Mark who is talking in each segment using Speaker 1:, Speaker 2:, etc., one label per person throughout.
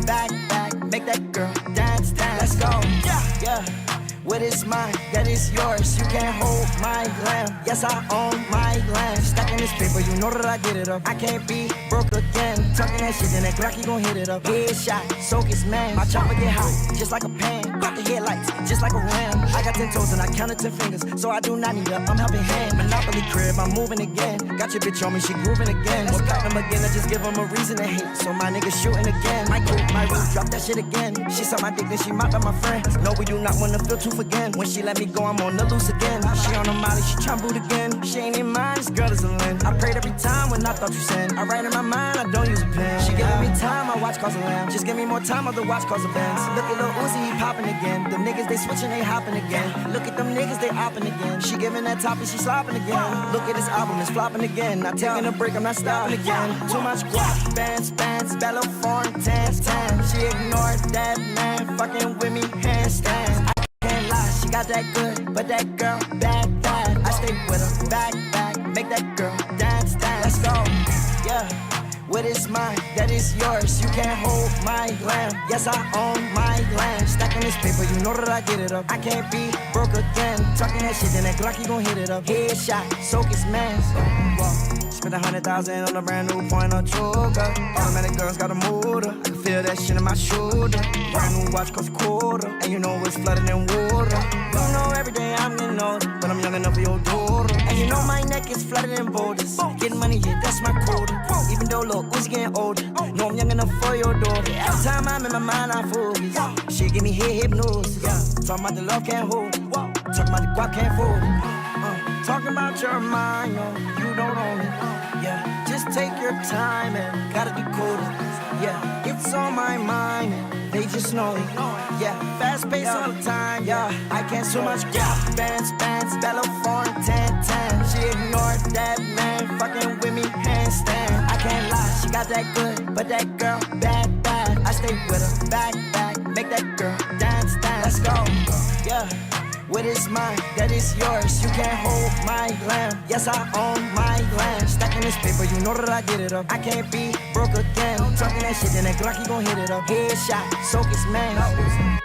Speaker 1: back, make that girl dance, let's go. Yeah. What is mine, that is yours. You can't hold my glam. Yes, I own my land. Stacking this paper, you know that I get it up. I can't be broke again. Talking that shit, then that Glocky gon' hit it up. Headshot, soak his man. My chopper get hot, just like a pan. Got the headlights, just like a ram. I got 10 toes and I counted 10 fingers, so I do not need a helping hand. Monopoly crib, I'm moving again. Got your bitch on me, she grooving again. Let's cut them again, I just give them a reason to hate. So my nigga shooting again. My group, my roof, drop that shit again. She saw my dick, then she mocked up my friend. No, we do not wanna feel too again. When she let me go, I'm on the loose again. She on the molly, she tryna boot again. She ain't in mine, this girl is a lin. I prayed every time when I thought you sin. I write in my mind, I don't use a pen. She giving me time, my watch calls a lamb. Just give me more time, other watch calls a Benz. Look at Lil Uzi, he popping again. Them niggas, they switching, they hopping again. Look at them niggas, they hopping again. She giving that top and she slopping again. Look at this album, it's flopping again. Not taking a break, I'm not stopping again. Too much guap, bands, bellow, foreign, tan. She ignored that man, fucking with me, handstands. She got that good, but that girl, bad. I stay with her, back, make that girl dance, let's go. Yeah, what is mine, that is yours. You can't hold my glam. Yes, I own my land. Stacking this paper, you know that I get it up. I can't be broke again. Talking that shit, then that Glocky gon' hit it up. Headshot, soak his man. Spent 100,000 on a brand new point on Choga. Automatic guns got a motor. I can feel that shit in my shoulder. Brand new watch cost a quarter, and you know it's flooded in water. You know every day I'm getting older, but I'm young enough for your daughter. And you know my neck is flooded in boulders. Getting money, yeah, that's my quota. Even though Lil Uzi getting older, know I'm young enough for your daughter. Every time I'm in my mind, I focus. She give me hypnosis. Talking about the love can't hold it. Talking about the guap can't fold it. Talking about your mind, no, you don't own it. Yeah, just take your time and gotta decode it. Yeah, it's on my mind and they just know it. Yeah, fast pace all the time. Yeah, I can't so much. Yeah, bands, bellow, foreign, tan. She ignored that man, fucking with me, handstand. I can't lie, she got that good, but that girl, bad. I stay with her, back, make that girl dance, let's go. Yeah. What is mine, that is yours. You can't hold my glam. Yes, I own my land. Stacking this paper, you know that I get it up. I can't be broke again. Talking that shit, then that Glocky gon' hit it up. Headshot, soak his man.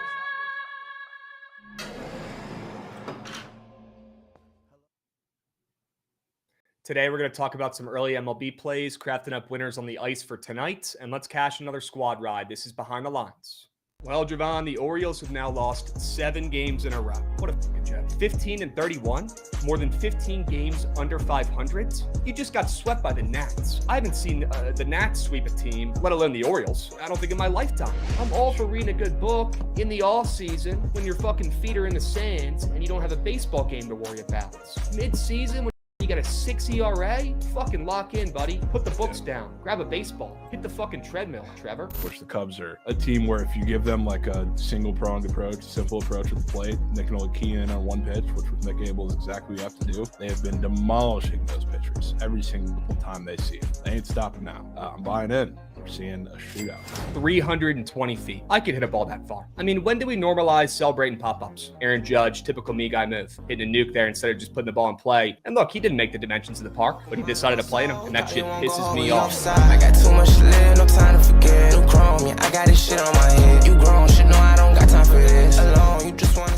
Speaker 2: Today, we're going to talk about some early MLB plays, crafting up winners on the ice for tonight, and let's cash another squad ride. This is Behind the Lines. Well, Jovan, the Orioles have now lost 7 games in a row. What a fucking joke. 15-31, more than 15 games under 500. You just got swept by the Nats. I haven't seen the Nats sweep a team, let alone the Orioles, I don't think in my lifetime. I'm all for reading a good book in the off season when your fucking feet are in the sands and you don't have a baseball game to worry about. Mid-season, when you got a 6 ERA, fucking lock in, buddy. Put the books down. Grab a baseball. Hit the fucking treadmill, Trevor.
Speaker 3: Which the Cubs are a team where if you give them like a single-pronged approach, simple approach with the plate, they can only key in on one pitch, which with Nick Abel is exactly what you have to do. They have been demolishing those pitchers every single time they see it. They ain't stopping now. I'm buying in. We're seeing a shootout.
Speaker 2: 320 feet. I could hit a ball that far. I mean, when do we normalize celebrating pop-ups? Aaron Judge, typical me guy move. Hitting a nuke there instead of just putting the ball in play. And look, he didn't make the dimensions of the park, but he decided to play in them, and that shit pisses me off.
Speaker 4: I got too much to live, no time to forget. New chrome, yeah, I got this shit on my head. You grown, shit, no, I don't got time for this. Alone, you just wanna...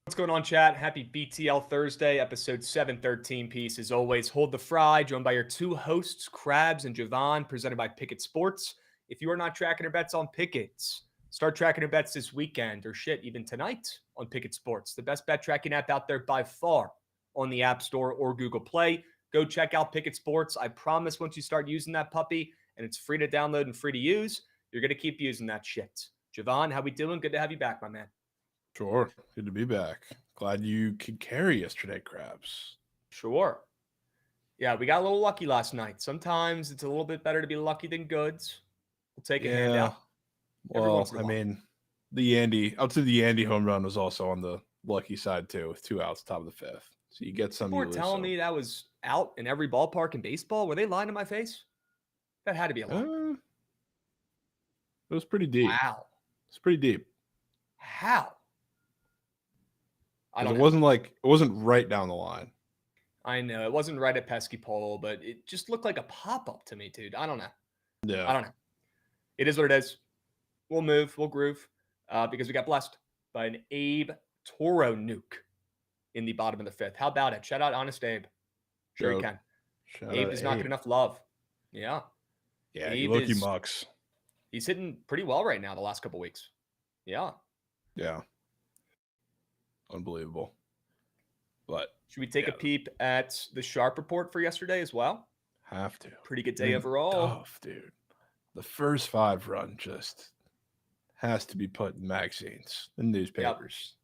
Speaker 2: What's going on, chat? Happy BTL Thursday, episode 713 piece. As always, hold the fry, joined by your two hosts, Krabs and Jovan, presented by Bookit Sports. If you are not tracking your bets on Bookit, start tracking your bets this weekend, or shit, even tonight on Bookit Sports. The best bet tracking app out there by far on the App Store or Google Play. Go check out Bookit Sports. I promise once you start using that puppy, and it's free to download and free to use, you're going to keep using that shit. Jovan, how we doing? Good to have you back, my man.
Speaker 3: Sure. Good to be back. Glad you could carry yesterday, Krabs.
Speaker 2: Sure. Yeah, we got a little lucky last night. Sometimes it's a little bit better to be lucky than good. We'll take a handout.
Speaker 3: Well, I mean, the Yandy home run was also on the lucky side, too, with 2 outs, top of the 5th. So you get some.
Speaker 2: People were telling me that was out in every ballpark in baseball. Were they lying to my face? That had to be a lie.
Speaker 3: It was pretty deep.
Speaker 2: Wow.
Speaker 3: It's pretty deep.
Speaker 2: How? I don't know.
Speaker 3: It wasn't right down the line.
Speaker 2: I know. It wasn't right at pesky pole, but it just looked like a pop-up to me, dude. I don't know.
Speaker 3: Yeah.
Speaker 2: I don't know. It is what it is. We'll move. We'll groove because we got blessed by an Abe Toro nuke in the bottom of the 5th. How about it? Shout out Honest Abe. Sure you can. Abe does not get enough love. Yeah.
Speaker 3: Yeah,
Speaker 2: Abe
Speaker 3: he mucks.
Speaker 2: He's hitting pretty well right now the last couple weeks. Yeah.
Speaker 3: Yeah. Unbelievable. But
Speaker 2: should we take a peep at the Sharp report for yesterday as well?
Speaker 3: Have to.
Speaker 2: Pretty good day overall.
Speaker 3: Tough, dude. The first 5 run just has to be put in magazines, in newspapers.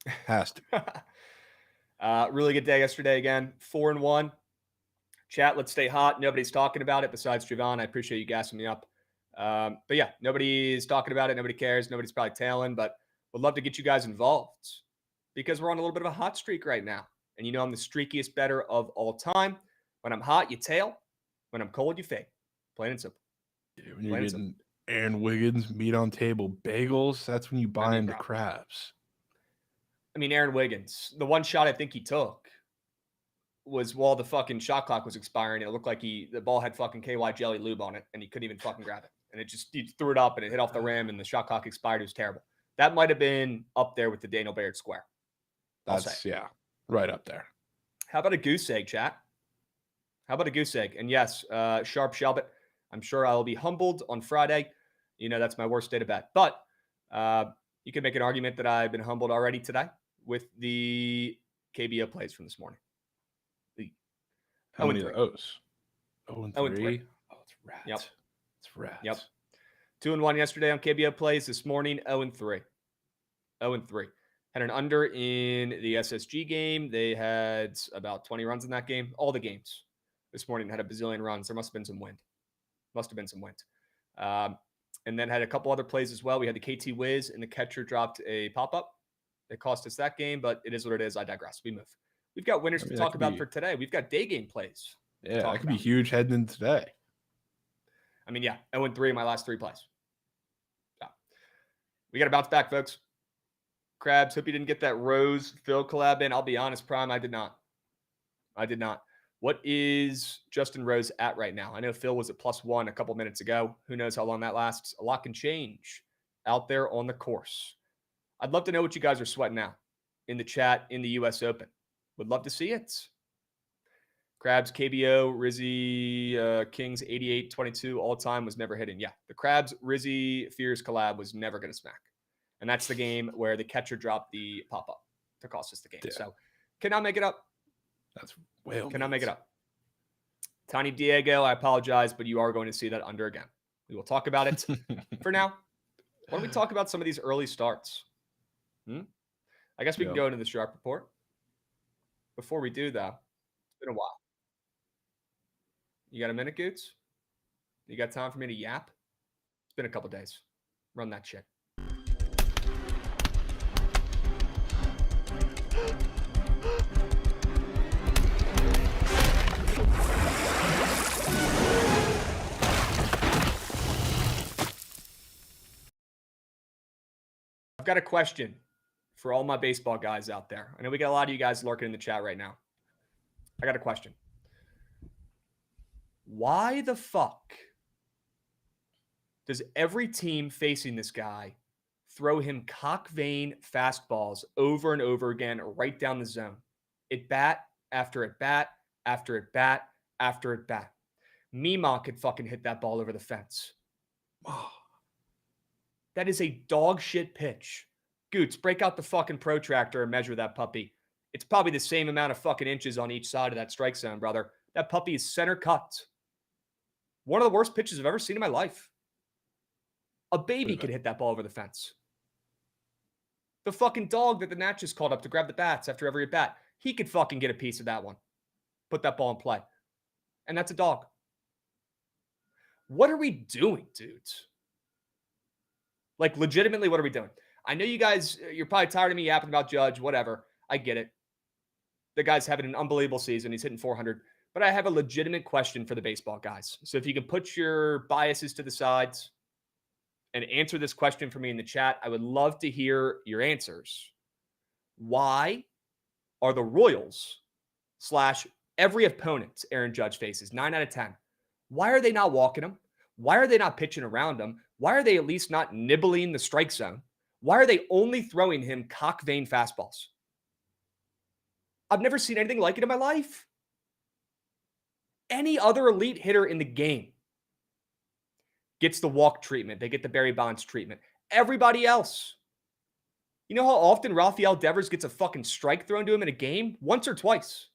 Speaker 3: Yep. Has to.
Speaker 2: Really good day yesterday again. 4-1. Chat, let's stay hot. Nobody's talking about it besides Jovan. I appreciate you gassing me up. But yeah, nobody's talking about it. Nobody cares. Nobody's probably tailing, but would love to get you guys involved because we're on a little bit of a hot streak right now. And you know I'm the streakiest bettor of all time. When I'm hot, you tail. When I'm cold, you fade. Plain and simple.
Speaker 3: Dude, when you're getting Aaron Wiggins meat on table bagels, that's when you buy into Krabs.
Speaker 2: I mean, Aaron Wiggins, the one shot I think he took was while the fucking shot clock was expiring. It looked like the ball had fucking KY jelly lube on it, and he couldn't even fucking grab it. And he threw it up, and it hit off the rim, and the shot clock expired. It was terrible. That might have been up there with the Daniel Baird square.
Speaker 3: That's, right up there.
Speaker 2: How about a goose egg, chat? How about a goose egg? And yes, Sharp Shelbit, I'm sure I'll be humbled on Friday. You know, that's my worst day to bet. But you can make an argument that I've been humbled already today with the KBO plays from this morning.
Speaker 3: How many of those? 0-3. Oh, it's rats.
Speaker 2: Yep.
Speaker 3: It's rats.
Speaker 2: Yep. 2-1 yesterday on KBO plays. This morning, 0-3. 0-3. Had an under in the SSG game. They had about 20 runs in that game. All the games this morning had a bazillion runs. There must have been some wind. And then had a couple other plays as well. We had the KT Wiz, and the catcher dropped a pop-up. It cost us that game, but it is what it is. I digress. We move. We've got winners to talk about for today. We've got day game plays.
Speaker 3: Yeah, that could be huge heading into today.
Speaker 2: I mean, 0-3 in my last 3 plays. So, we got to bounce back, folks. Krabs, hope you didn't get that Rose Phil collab in. I'll be honest, Prime, I did not. What is Justin Rose at right now? I know Phil was at +1 a couple minutes ago. Who knows how long that lasts? A lot can change out there on the course. I'd love to know what you guys are sweating out in the chat in the U.S. Open. Would love to see it. Krabs, KBO, Rizzy, Kings 88-22 all time was never hitting. Yeah, the Krabs, Rizzy, Fears collab was never going to smack. And that's the game where the catcher dropped the pop-up to cost us the game. Yeah. So cannot make it up.
Speaker 3: That's well.
Speaker 2: Cannot make it up. Tiny Diego, I apologize, but you are going to see that under again. We will talk about it. For now, why don't we talk about some of these early starts? I guess we can go into the Sharp report. Before we do, though, it's been a while. You got a minute, Goots? You got time for me to yap? It's been a couple days. Run that shit. I've got a question for all my baseball guys out there. I know we got a lot of you guys lurking in the chat right now. I got a question. Why the fuck does every team facing this guy throw him cock vein fastballs over and over again right down the zone? At bat after at bat after at bat after at bat. Mima could fucking hit that ball over the fence. That is a dog shit pitch. Goots, break out the fucking protractor and measure that puppy. It's probably the same amount of fucking inches on each side of that strike zone, brother. That puppy is center cut. One of the worst pitches I've ever seen in my life. A baby could hit that ball over the fence. The fucking dog that the Natchez called up to grab the bats after every at bat, he could fucking get a piece of that one. Put that ball in play. And that's a dog. What are we doing, dudes? Like, legitimately, what are we doing? I know you guys, you're probably tired of me yapping about Judge, whatever. I get it. The guy's having an unbelievable season. He's hitting 400. But I have a legitimate question for the baseball guys. So if you can put your biases to the sides and answer this question for me in the chat, I would love to hear your answers. Why are the Royals / every opponent Aaron Judge faces, 9 out of 10, why are they not walking him? Why are they not pitching around him? Why are they at least not nibbling the strike zone? Why are they only throwing him cock vein fastballs? I've never seen anything like it in my life. Any other elite hitter in the game gets the walk treatment. They get the Barry Bonds treatment. Everybody else. You know how often Rafael Devers gets a fucking strike thrown to him in a game? Once or twice.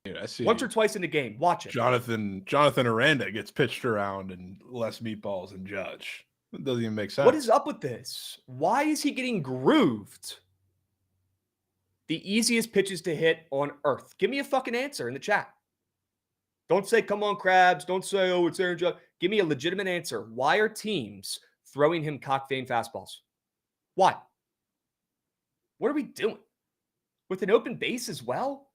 Speaker 3: Dude, I see.
Speaker 2: Once or twice in the game. Watch it.
Speaker 3: Jonathan Aranda gets pitched around and less meatballs than Judge. It doesn't even make sense.
Speaker 2: What is up with this? Why is he getting grooved? The easiest pitches to hit on earth. Give me a fucking answer in the chat. Don't say, come on, Krabs. Don't say, oh, it's Aaron Judge. Give me a legitimate answer. Why are teams throwing him cock vein fastballs? Why? What are we doing? With an open base as well?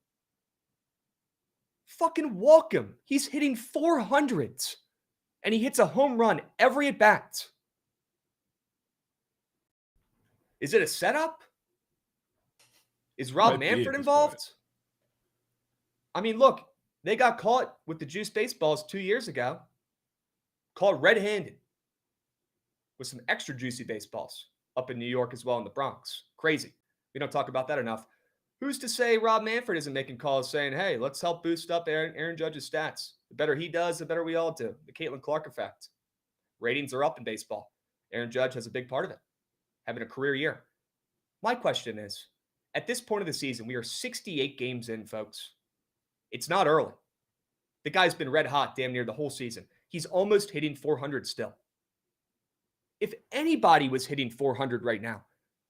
Speaker 2: Fucking walk him. He's hitting 400s. And he hits a home run every at bat. Is it a setup? Is Rob Manfred involved? I mean, look, they got caught with the juice baseballs 2 years ago. Caught red-handed with some extra juicy baseballs up in New York as well in the Bronx. Crazy. We don't talk about that enough. Who's to say Rob Manfred isn't making calls saying, hey, let's help boost up Aaron Judge's stats. The better he does, the better we all do. The Caitlin Clark effect. Ratings are up in baseball. Aaron Judge has a big part of it. Having a career year. My question is, at this point of the season, we are 68 games in, folks. It's not early. The guy's been red hot damn near the whole season. He's almost hitting 400 still. If anybody was hitting 400 right now,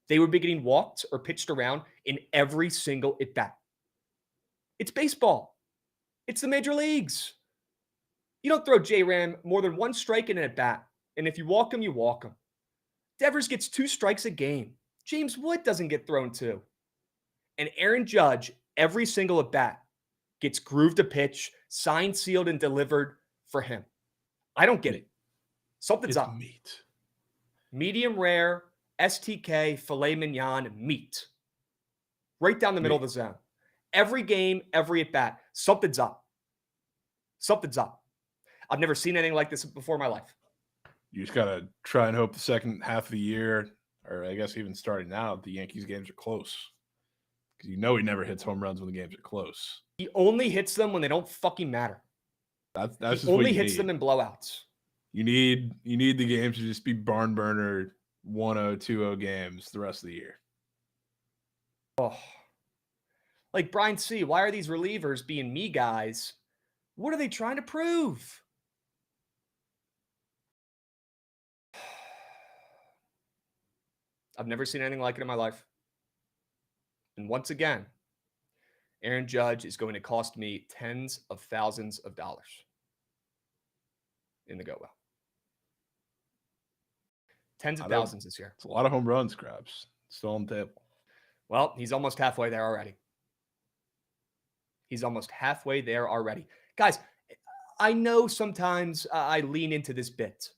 Speaker 2: they would be getting walked or pitched around in every single at-bat. It's baseball. It's the major leagues. You don't throw J-Ram more than one strike in an at-bat. And if you walk him, you walk him. Devers gets 2 strikes a game. James Wood doesn't get thrown 2. And Aaron Judge, every single at-bat, gets grooved a pitch, signed, sealed, and delivered for him. I don't get it. Something's
Speaker 3: it's
Speaker 2: up.
Speaker 3: Meat.
Speaker 2: Medium rare, STK, filet mignon, meat. Right down the middle of the zone. Every game, every at-bat, something's up. Something's up. I've never seen anything like this before in my life.
Speaker 3: You just got to try and hope the second half of the year, or I guess even starting now, the Yankees games are close. Because you know he never hits home runs when the games are close.
Speaker 2: He only hits them when they don't fucking matter.
Speaker 3: That's
Speaker 2: he only hits them in blowouts.
Speaker 3: You need the games to just be barn burner 1-0, 2-0 games the rest of the year.
Speaker 2: Oh. Like Brian C., why are these relievers being me guys? What are they trying to prove? I've never seen anything like it in my life. And once again, Aaron Judge is going to cost me tens of thousands of dollars in the go well. Tens of thousands this year.
Speaker 3: It's a lot of home runs, Krabs. Still on the table.
Speaker 2: Well, he's almost halfway there already. He's almost halfway there already. Guys, I know sometimes I lean into this bit.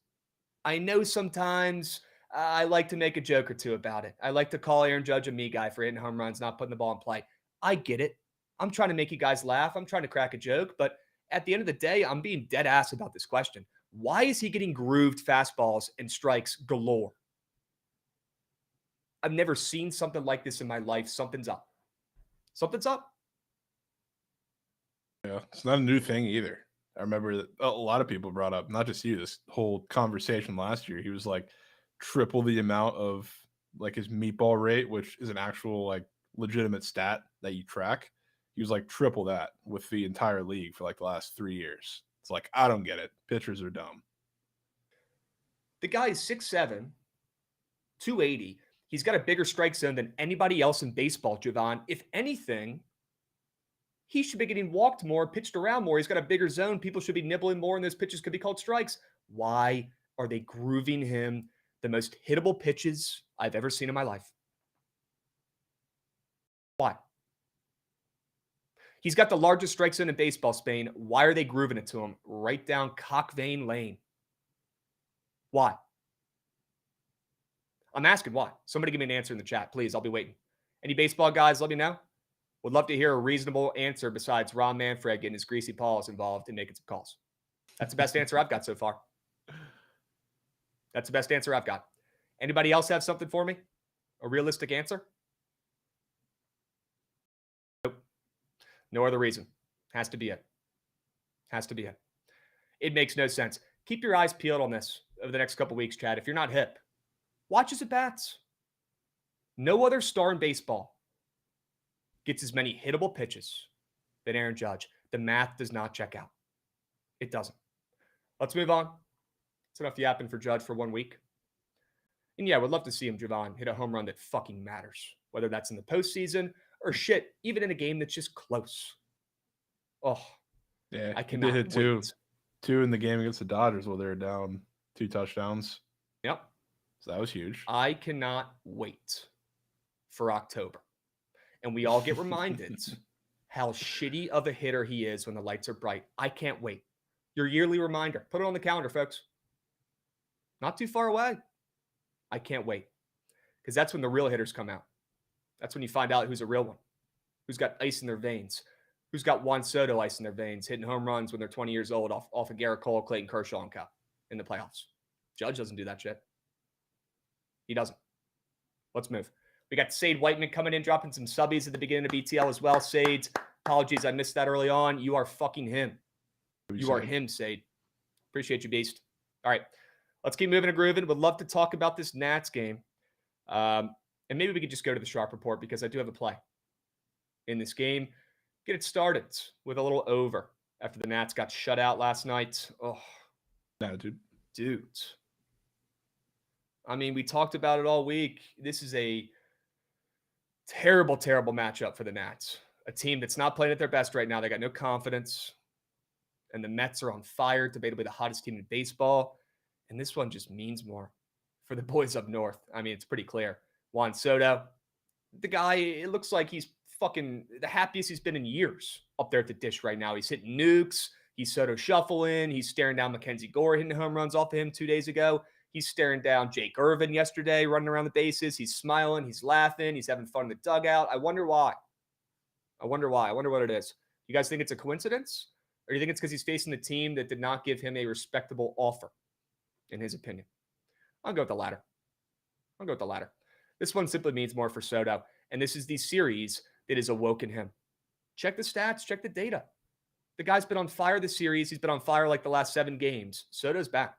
Speaker 2: I know sometimes I like to make a joke or two about it. I like to call Aaron Judge a me guy for hitting home runs, not putting the ball in play. I get it. I'm trying to make you guys laugh. I'm trying to crack a joke. But at the end of the day, I'm being dead ass about this question. Why is he getting grooved fastballs and strikes galore? I've never seen something like this in my life. Something's up. Something's up.
Speaker 3: Yeah, it's not a new thing either. I remember that a lot of people brought up, not just you, this whole conversation last year. He was like triple the amount of like his meatball rate, which is an actual like legitimate stat that you track. He was like triple that with the entire league for like the last 3 years. It's like, I don't get it. Pitchers are dumb.
Speaker 2: The guy is 6'7", 280. He's got a bigger strike zone than anybody else in baseball, Jovan. If anything, he should be getting walked more, pitched around more. He's got a bigger zone. People should be nibbling more, and those pitches could be called strikes. Why are they grooving him the most hittable pitches I've ever seen in my life? Why? He's got the largest strike zone in baseball, Spain. Why are they grooving it to him? Right down cock vein lane. Why? I'm asking why. Somebody give me an answer in the chat, please. I'll be waiting. Any baseball guys, let me know. Would love to hear a reasonable answer besides Ron Manfred getting his greasy paws involved and making some calls. That's the best answer I've got so far. That's the best answer I've got. Anybody else have something for me? A realistic answer? Nope. No other reason. Has to be it. Has to be it. It makes no sense. Keep your eyes peeled on this over the next couple weeks, Chad. If you're not hip, watch his at-bats. No other star in baseball gets as many hittable pitches than Aaron Judge. The math does not check out. It doesn't. Let's move on. It's enough yapping for Judge for 1 week. And yeah, would love to see him, Jovan, hit a home run that fucking matters, whether that's in the postseason or shit, even in a game that's just close. Oh,
Speaker 3: yeah,
Speaker 2: I cannot
Speaker 3: hit
Speaker 2: wait.
Speaker 3: two in the game against the Dodgers while they were down 2 touchdowns.
Speaker 2: Yep.
Speaker 3: So that was huge.
Speaker 2: I cannot wait for October. And we all get reminded how shitty of a hitter he is when the lights are bright. I can't wait. Your yearly reminder. Put it on the calendar, folks. Not too far away. I can't wait. Because that's when the real hitters come out. That's when you find out who's a real one. Who's got ice in their veins. Who's got Juan Soto ice in their veins, hitting home runs when they're 20 years old off of Garrett Cole, Clayton Kershaw, and Cup in the playoffs. Judge doesn't do that shit. He doesn't. Let's move. We got Sade Whiteman coming in, dropping some subbies at the beginning of BTL as well. Sade, apologies, I missed that early on. You are fucking him. You are him, Sade. Appreciate you, Beast. All right, let's keep moving and grooving. Would love to talk about this Nats game. And maybe we could just go to the Sharp Report because I do have a play in this game. Get it started with a little over after the Nats got shut out last night. Oh,
Speaker 3: No, dude.
Speaker 2: I mean, we talked about it all week. This is a terrible, terrible matchup for the Nats. A team that's not playing at their best right now. They got no confidence. And the Mets are on fire, debatably the hottest team in baseball. And this one just means more for the boys up north. I mean, it's pretty clear. Juan Soto, the guy, it looks like he's fucking the happiest he's been in years up there at the dish right now. He's hitting nukes. He's Soto shuffling. He's staring down Mackenzie Gore hitting home runs off of him 2 days ago. He's staring down Jake Irvin yesterday, running around the bases. He's smiling. He's laughing. He's having fun in the dugout. I wonder why. I wonder what it is. You guys think it's a coincidence? Or do you think it's because he's facing the team that did not give him a respectable offer, in his opinion? I'll go with the latter. This one simply means more for Soto. And this is the series that has awoken him. Check the stats. Check the data. The guy's been on fire this series. He's been on fire like the last 7 games. Soto's back.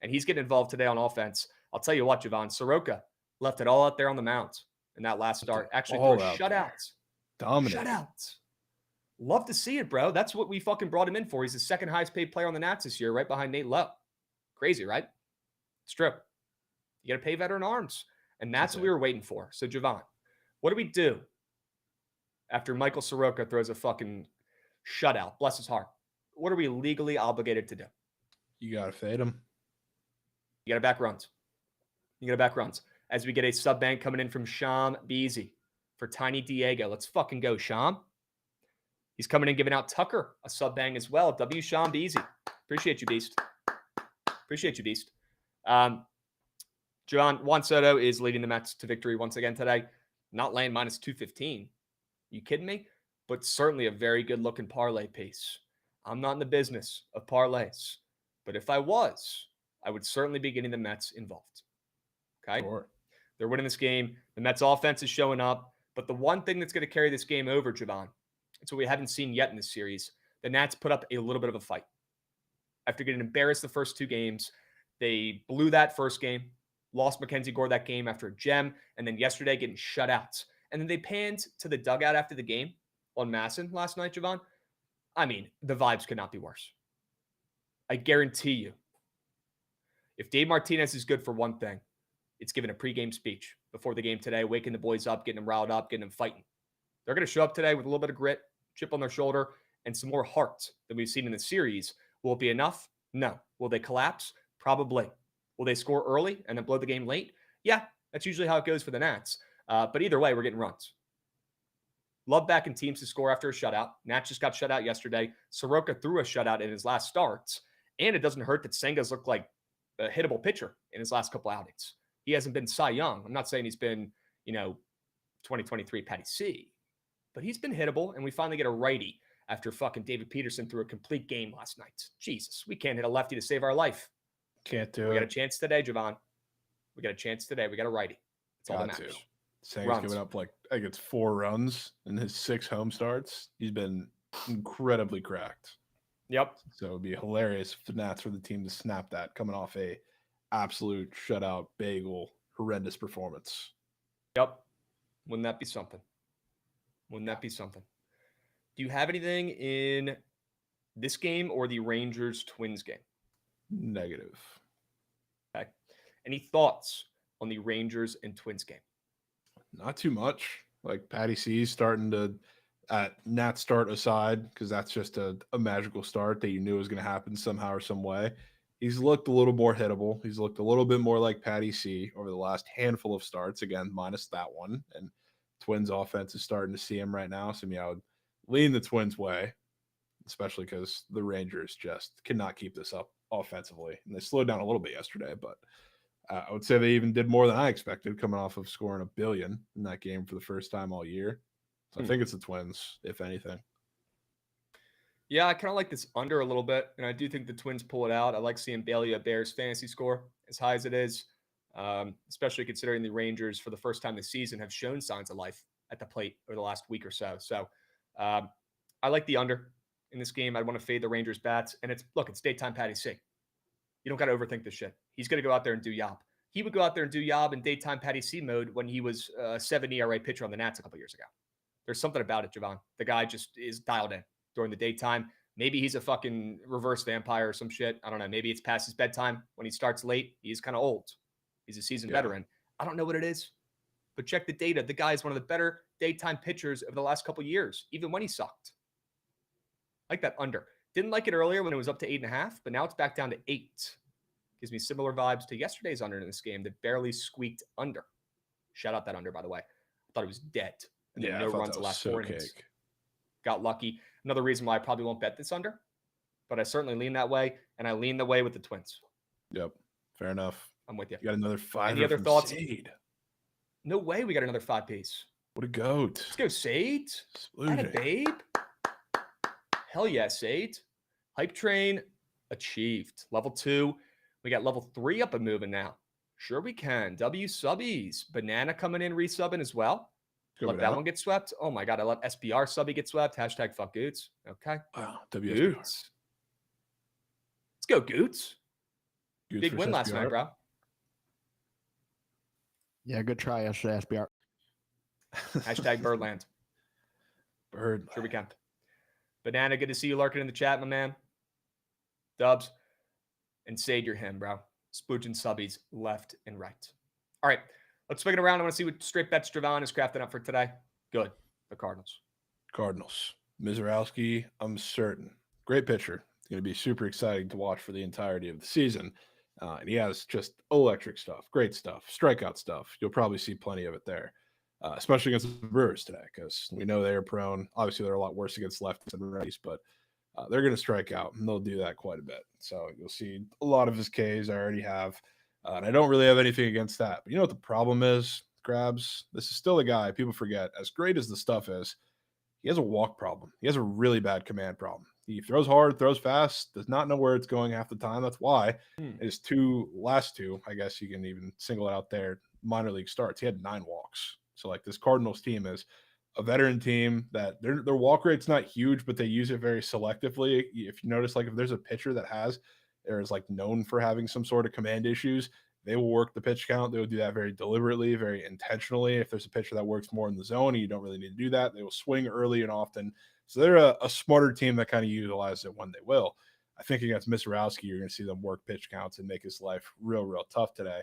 Speaker 2: And he's getting involved today on offense. I'll tell you what, Jovan, Soroka left it all out there on the mound in that last start. Actually, threw a shutout.
Speaker 3: Dominant.
Speaker 2: Shutouts. Love to see it, bro. That's what we fucking brought him in for. He's the second highest paid player on the Nats this year, right behind Nate Lowe. Crazy, right? It's true. You got to pay veteran arms. And that's what we were waiting for. So, Jovan, what do we do after Michael Soroka throws a fucking shutout? Bless his heart. What are we legally obligated to do?
Speaker 3: You got to fade him.
Speaker 2: You got to back runs. As we get a sub bank coming in from Sham Beasy for Tiny Diego. Let's fucking go, Sham. He's coming in giving out Tucker a sub bang as well. W. Sham Beasy. Appreciate you, Beast. Juan Soto is leading the Mets to victory once again today. Not laying minus 215. You kidding me? But certainly a very good looking parlay piece. I'm not in the business of parlays. But if I was, I would certainly be getting the Mets involved. Okay?
Speaker 3: Sure.
Speaker 2: They're winning this game. The Mets offense is showing up. But the one thing that's going to carry this game over, Jovan, it's what we haven't seen yet in this series. The Nats put up a little bit of a fight. After getting embarrassed the first 2 games, they blew that first game, lost Mackenzie Gore that game after a gem, and then yesterday getting shut out. And then they panned to the dugout after the game on Masson last night, Jovan. I mean, the vibes could not be worse. I guarantee you. If Dave Martinez is good for one thing, it's giving a pregame speech before the game today, waking the boys up, getting them riled up, getting them fighting. They're going to show up today with a little bit of grit, chip on their shoulder, and some more heart than we've seen in the series. Will it be enough? No. Will they collapse? Probably. Will they score early and then blow the game late? Yeah, that's usually how it goes for the Nats. But either way, we're getting runs. Love backing teams to score after a shutout. Nats just got shut out yesterday. Soroka threw a shutout in his last starts. And it doesn't hurt that Senga's looked like a hittable pitcher in his last couple outings. He hasn't been Cy Young. I'm not saying he's been, 2023 Patty C. But he's been hittable, and we finally get a righty after fucking David Peterson threw a complete game last night. Jesus, we can't hit a lefty to save our life.
Speaker 3: Can't do
Speaker 2: We got a
Speaker 3: it.
Speaker 2: chance today, Jovan. We got a chance today. We got a righty. That's all that
Speaker 3: Got to.
Speaker 2: matters.
Speaker 3: Saying's giving up like I think it's 4 runs in his 6 home starts. He's been incredibly cracked.
Speaker 2: Yep.
Speaker 3: So it'd be hilarious if the Nats were the team to snap that coming off a absolute shutout bagel horrendous performance.
Speaker 2: Yep. Wouldn't that be something? Wouldn't that be something? Do you have anything in this game or the Rangers-Twins game?
Speaker 3: Negative.
Speaker 2: Okay. Any thoughts on the Rangers and Twins game?
Speaker 3: Not too much. Like Patty C's starting to, Nat start aside, because that's just a magical start that you knew was going to happen somehow or some way. He's looked a little more hittable. He's looked a little bit more like Patty C over the last handful of starts, again, minus that one. And Twins offense is starting to see him right now. So, I would lean the Twins way, especially because the Rangers just cannot keep this up offensively. And they slowed down a little bit yesterday, but I would say they even did more than I expected, coming off of scoring $1 billion in that game for the first time all year. So I think it's the Twins, if anything.
Speaker 2: Yeah, I kind of like this under a little bit, and I do think the Twins pull it out. I like seeing Bailey a Bears fantasy score as high as it is, especially considering the Rangers for the first time this season have shown signs of life at the plate over the last week or so. So I like the under in this game. I want to fade the Rangers bats, and it's daytime Patty C. You don't got to overthink this shit. He's going to go out there and do yob. He would go out there and do yob in daytime Patty C mode when he was a 7 ERA pitcher on the Nats a couple years ago. There's something about it, Jovan. The guy just is dialed in during the daytime. Maybe he's a fucking reverse vampire or some shit. I don't know. Maybe it's past his bedtime. When he starts late, he's kind of old. He's a seasoned veteran. I don't know what it is, but check the data. The guy is one of the better daytime pitchers of the last couple of years, even when he sucked. Like that under. Didn't like it earlier when it was up to 8.5, but now it's back down to 8. Gives me similar vibes to yesterday's under in this game that barely squeaked under. Shout out that under, by the way. I thought it was dead. And then no runs the last 4 innings. Got lucky. Another reason why I probably won't bet this under, but I certainly lean that way, and I lean the way with the Twins.
Speaker 3: Yep, fair enough.
Speaker 2: I'm with you.
Speaker 3: You got another 5.
Speaker 2: Any other thoughts?
Speaker 3: Sade.
Speaker 2: No way we got another 5-piece.
Speaker 3: What a goat.
Speaker 2: Let's go, Sade. Atta babe. Hell yeah, Sade. Hype train achieved. Level 2. We got level 3 up and moving now. Sure we can. W subbies. Banana coming in, resubbing as well. Let that one get swept. Oh my God, I let SBR subby get swept. Hashtag fuck Goots. Okay.
Speaker 3: Wow.
Speaker 2: Goots. Let's go, Goots. Big win last night, bro.
Speaker 5: Yeah, good try yesterday, SBR.
Speaker 2: Hashtag Birdland.
Speaker 3: Bird.
Speaker 2: Sure we can. Banana, good to see you lurking in the chat, my man. Dubs. And Sade your him, bro. Splooging subbies left and right. All right. Let's swing it around. I want to see what straight bets Jovan is crafting up for today. Good. The Cardinals.
Speaker 3: Mizorowski, I'm certain. Great pitcher. It's going to be super exciting to watch for the entirety of the season. And he has just electric stuff, great stuff, strikeout stuff. You'll probably see plenty of it there, especially against the Brewers today, because we know they are prone. Obviously, they're a lot worse against lefties than righties, but they're going to strike out, and they'll do that quite a bit. So you'll see a lot of his Ks I already have. And I don't really have anything against that. But you know what the problem is, Krabs? This is still a guy, people forget, as great as the stuff is, he has a walk problem. He has a really bad command problem. He throws hard, throws fast, does not know where it's going half the time. That's why his last two, I guess you can even single it out there, minor league starts. He had 9 walks. So like this Cardinals team is a veteran team that their walk rate's not huge, but they use it very selectively. If you notice, like if there's a pitcher that is like known for having some sort of command issues, they will work the pitch count. They will do that very deliberately, very intentionally. If there's a pitcher that works more in the zone and you don't really need to do that, they will swing early and often. So they're a smarter team that kind of utilizes it when they will. I think against Mizorowski, you're going to see them work pitch counts and make his life real, real tough today.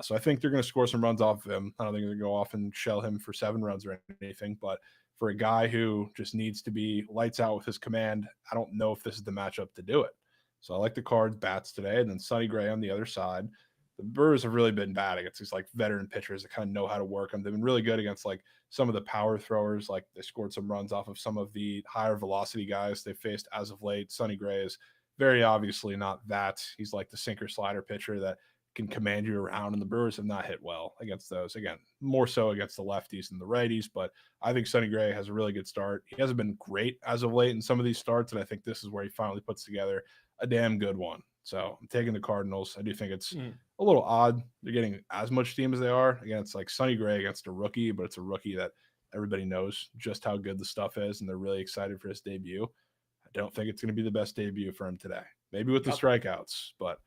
Speaker 3: So I think they're going to score some runs off of him. I don't think they're going to go off and shell him for 7 runs or anything, but for a guy who just needs to be lights out with his command, I don't know if this is the matchup to do it. So I like the Cards bats today, and then Sonny Gray on the other side. The Brewers have really been bad against these like veteran pitchers that kind of know how to work them. They've been really good against like some of the power throwers. Like they scored some runs off of some of the higher velocity guys they faced as of late. Sonny Gray is very obviously not that. He's like the sinker slider pitcher that can command you around, and the Brewers have not hit well against those. Again, more so against the lefties than the righties, but I think Sonny Gray has a really good start. He hasn't been great as of late in some of these starts, and I think this is where he finally puts together a damn good one. So I'm taking the Cardinals. I do think it's a little odd they're getting as much steam as they are. Again, it's like Sonny Gray against a rookie, but it's a rookie that everybody knows just how good the stuff is, and they're really excited for his debut. I don't think it's going to be the best debut for him today. Maybe with the strikeouts, but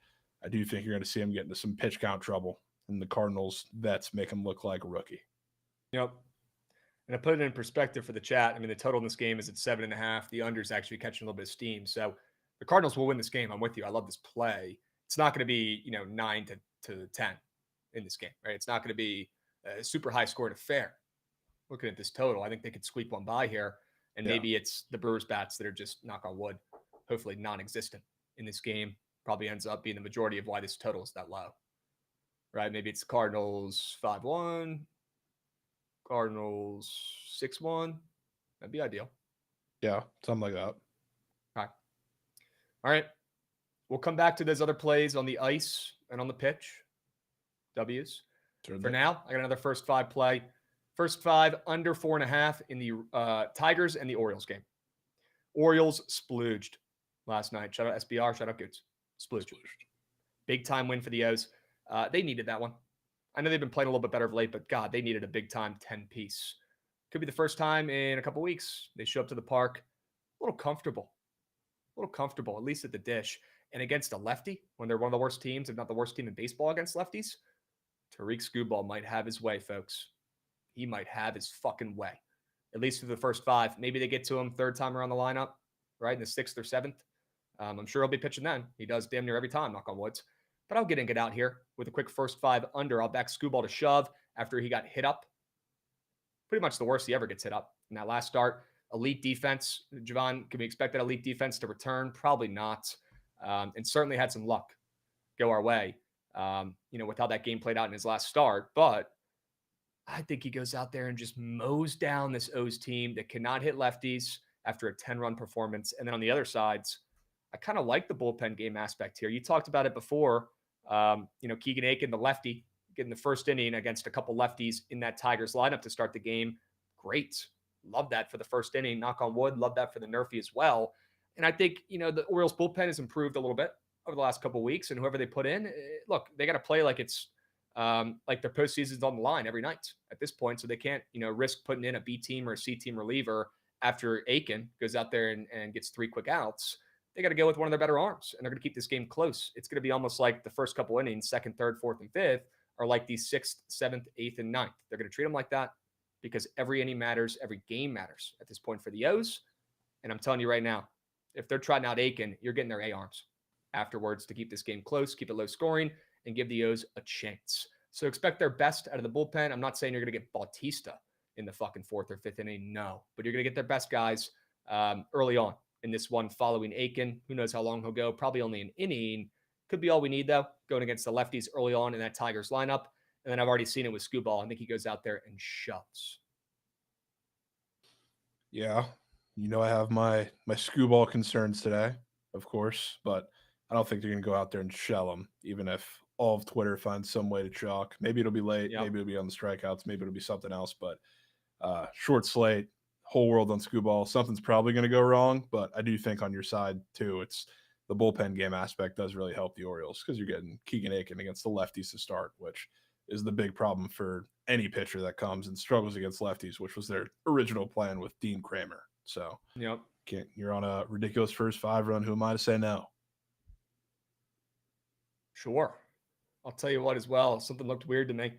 Speaker 3: I do think you're going to see him get into some pitch count trouble, and the Cardinals vets make him look like a rookie.
Speaker 2: Yep. And I put it in perspective for the chat. I mean, the total in this game is at 7.5. The under is actually catching a little bit of steam. So the Cardinals will win this game. I'm with you. I love this play. It's not going to be, 9 to 10 in this game, right? It's not going to be a super high scoring affair. Looking at this total, I think they could squeak one by here. And maybe it's the Brewers bats that are just, knock on wood, hopefully non-existent in this game. Probably ends up being the majority of why this total is that low, right? Maybe it's Cardinals 5-1, Cardinals 6-1. That'd be ideal.
Speaker 3: Yeah, something like that.
Speaker 2: All right. We'll come back to those other plays on the ice and on the pitch. W's.
Speaker 3: Certainly.
Speaker 2: For now, I got another first 5 play. First 5 under 4.5 in the Tigers and the Orioles game. Orioles splooged last night. Shout out SBR. Shout out Goots. Splooged. Big time win for the O's. They needed that one. I know they've been playing a little bit better of late, but God, they needed a big time 10-piece. Could be the first time in a couple weeks they show up to the park a little comfortable, at least at the dish. And against a lefty, when they're one of the worst teams, if not the worst team in baseball against lefties, Tariq Skubal might have his way, folks. He might have his fucking way, at least for the first 5. Maybe they get to him third time around the lineup, right, in the 6th or 7th. I'm sure he'll be pitching then. He does damn near every time, knock on woods. But I'll get out here with a quick first 5 under. I'll back Skubal to shove after he got hit up. Pretty much the worst he ever gets hit up in that last start. Elite defense. Jovan, can we expect that elite defense to return? Probably not. And certainly had some luck go our way, with how that game played out in his last start. But I think he goes out there and just mows down this O's team that cannot hit lefties after a 10-run performance. And then on the other sides, I kind of like the bullpen game aspect here. You talked about it before. Keegan Aiken, the lefty, getting the first inning against a couple lefties in that Tigers lineup to start the game. Great. Love that for the first inning. Knock on wood. Love that for the Nerfy as well. And I think, the Orioles bullpen has improved a little bit over the last couple of weeks. And whoever they put in, look, they got to play like it's like their postseason's on the line every night at this point. So they can't, risk putting in a B team or a C team reliever after Aiken goes out there and gets 3 quick outs. They got to go with one of their better arms, and they're going to keep this game close. It's going to be almost like the first couple innings, 2nd, 3rd, 4th, and 5th, are like the 6th, 7th, 8th, and 9th. They're going to treat them like that because every inning matters, every game matters at this point for the O's. And I'm telling you right now, if they're trotting out Aiken, you're getting their A arms afterwards to keep this game close, keep it low scoring, and give the O's a chance. So expect their best out of the bullpen. I'm not saying you're going to get Bautista in the fucking 4th or 5th inning, no, but you're going to get their best guys early on in this one following Aiken. Who knows how long he'll go? Probably only an inning. Could be all we need, though, going against the lefties early on in that Tigers lineup. And then I've already seen it with Skubal. I think he goes out there and shoves.
Speaker 3: Yeah. I have my Skubal concerns today, of course, but I don't think they're going to go out there and shell him, even if all of Twitter finds some way to chalk. Maybe it'll be late. Yep. Maybe it'll be on the strikeouts. Maybe it'll be something else. But short slate, whole world on Skubal. Something's probably going to go wrong, but I do think on your side, too, it's the bullpen game aspect does really help the Orioles because you're getting Keegan Aiken against the lefties to start, which is the big problem for any pitcher that comes and struggles against lefties, which was their original plan with Dean Kramer. So
Speaker 2: yep.
Speaker 3: You're on a ridiculous first 5 run. Who am I to say no?
Speaker 2: Sure. I'll tell you what as well. Something looked weird to me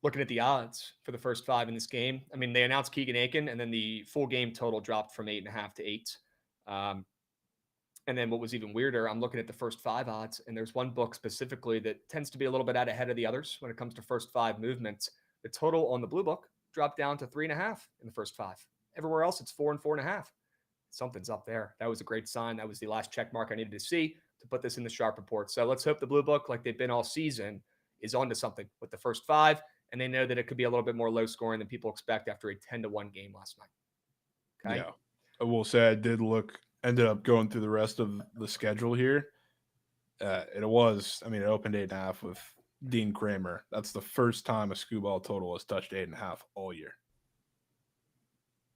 Speaker 2: looking at the odds for the first 5 in this game. I mean, they announced Keegan Aiken, and then the full game total dropped from 8.5 to 8. And then what was even weirder, I'm looking at the first 5 odds, and there's one book specifically that tends to be a little bit out ahead of the others when it comes to first 5 movements. The total on the blue book dropped down to 3.5 in the first 5. Everywhere else, it's 4 and 4.5. Something's up there. That was a great sign. That was the last check mark I needed to see to put this in the sharp report. So let's hope the blue book, like they've been all season, is onto something with the first 5, and they know that it could be a little bit more low scoring than people expect after a 10-1 game last night. Okay.
Speaker 3: Yeah. I will say I ended up going through the rest of the schedule here. It opened 8.5 with Dean Kramer. That's the first time a Skubal total has touched 8.5 all year.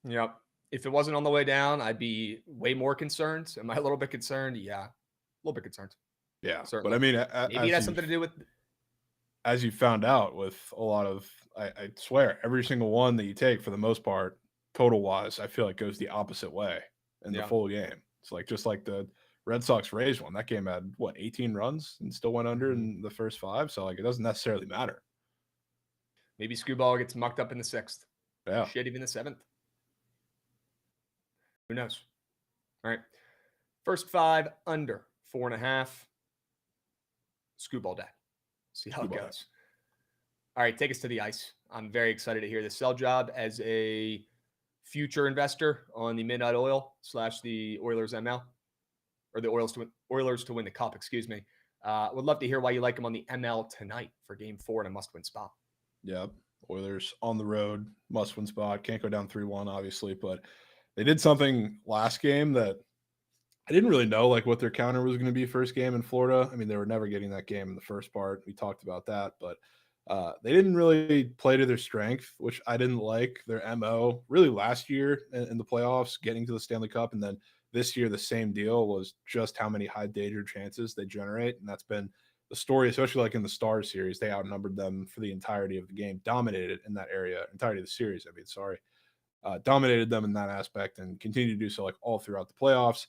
Speaker 2: Yep. If it wasn't on the way down, I'd be way more concerned. Am I a little bit concerned? Yeah, a little bit concerned.
Speaker 3: Yeah,
Speaker 2: Certainly.
Speaker 3: but I mean,
Speaker 2: Maybe it has something to do with.
Speaker 3: as you found out with a lot of, I swear, every single one that you take for the most part, total wise, I feel like goes the opposite way in the full game. It's like just like the Red Sox Rays one. That game had what 18 runs and still went under in the first 5. So like it doesn't necessarily matter.
Speaker 2: Maybe Screwball gets mucked up in the 6th.
Speaker 3: Yeah.
Speaker 2: Shit, even the 7th. Who knows? All right. First 5 under 4.5. Screwball day. See how it goes. All right, take us to the ice. I'm very excited to hear this sell job as a future investor on the Midnight Oil / the Oilers ML, or the Oilers to win the cup, excuse me. Would love to hear why you like them on the ML tonight for game 4 in a must-win spot.
Speaker 3: Yep. Oilers on the road, must-win spot. Can't go down 3-1, obviously, but they did something last game that I didn't really know, like what their counter was going to be first game in Florida. I mean, they were never getting that game in the first part. We talked about that, but they didn't really play to their strength, which I didn't like. Their MO really last year in the playoffs, getting to the Stanley Cup, and then this year the same deal was just how many high danger chances they generate, and that's been the story, especially like in the Stars series. They outnumbered them for the entirety of the game, dominated in that area, entirety of the series. I mean, dominated them in that aspect and continue to do so like all throughout the playoffs.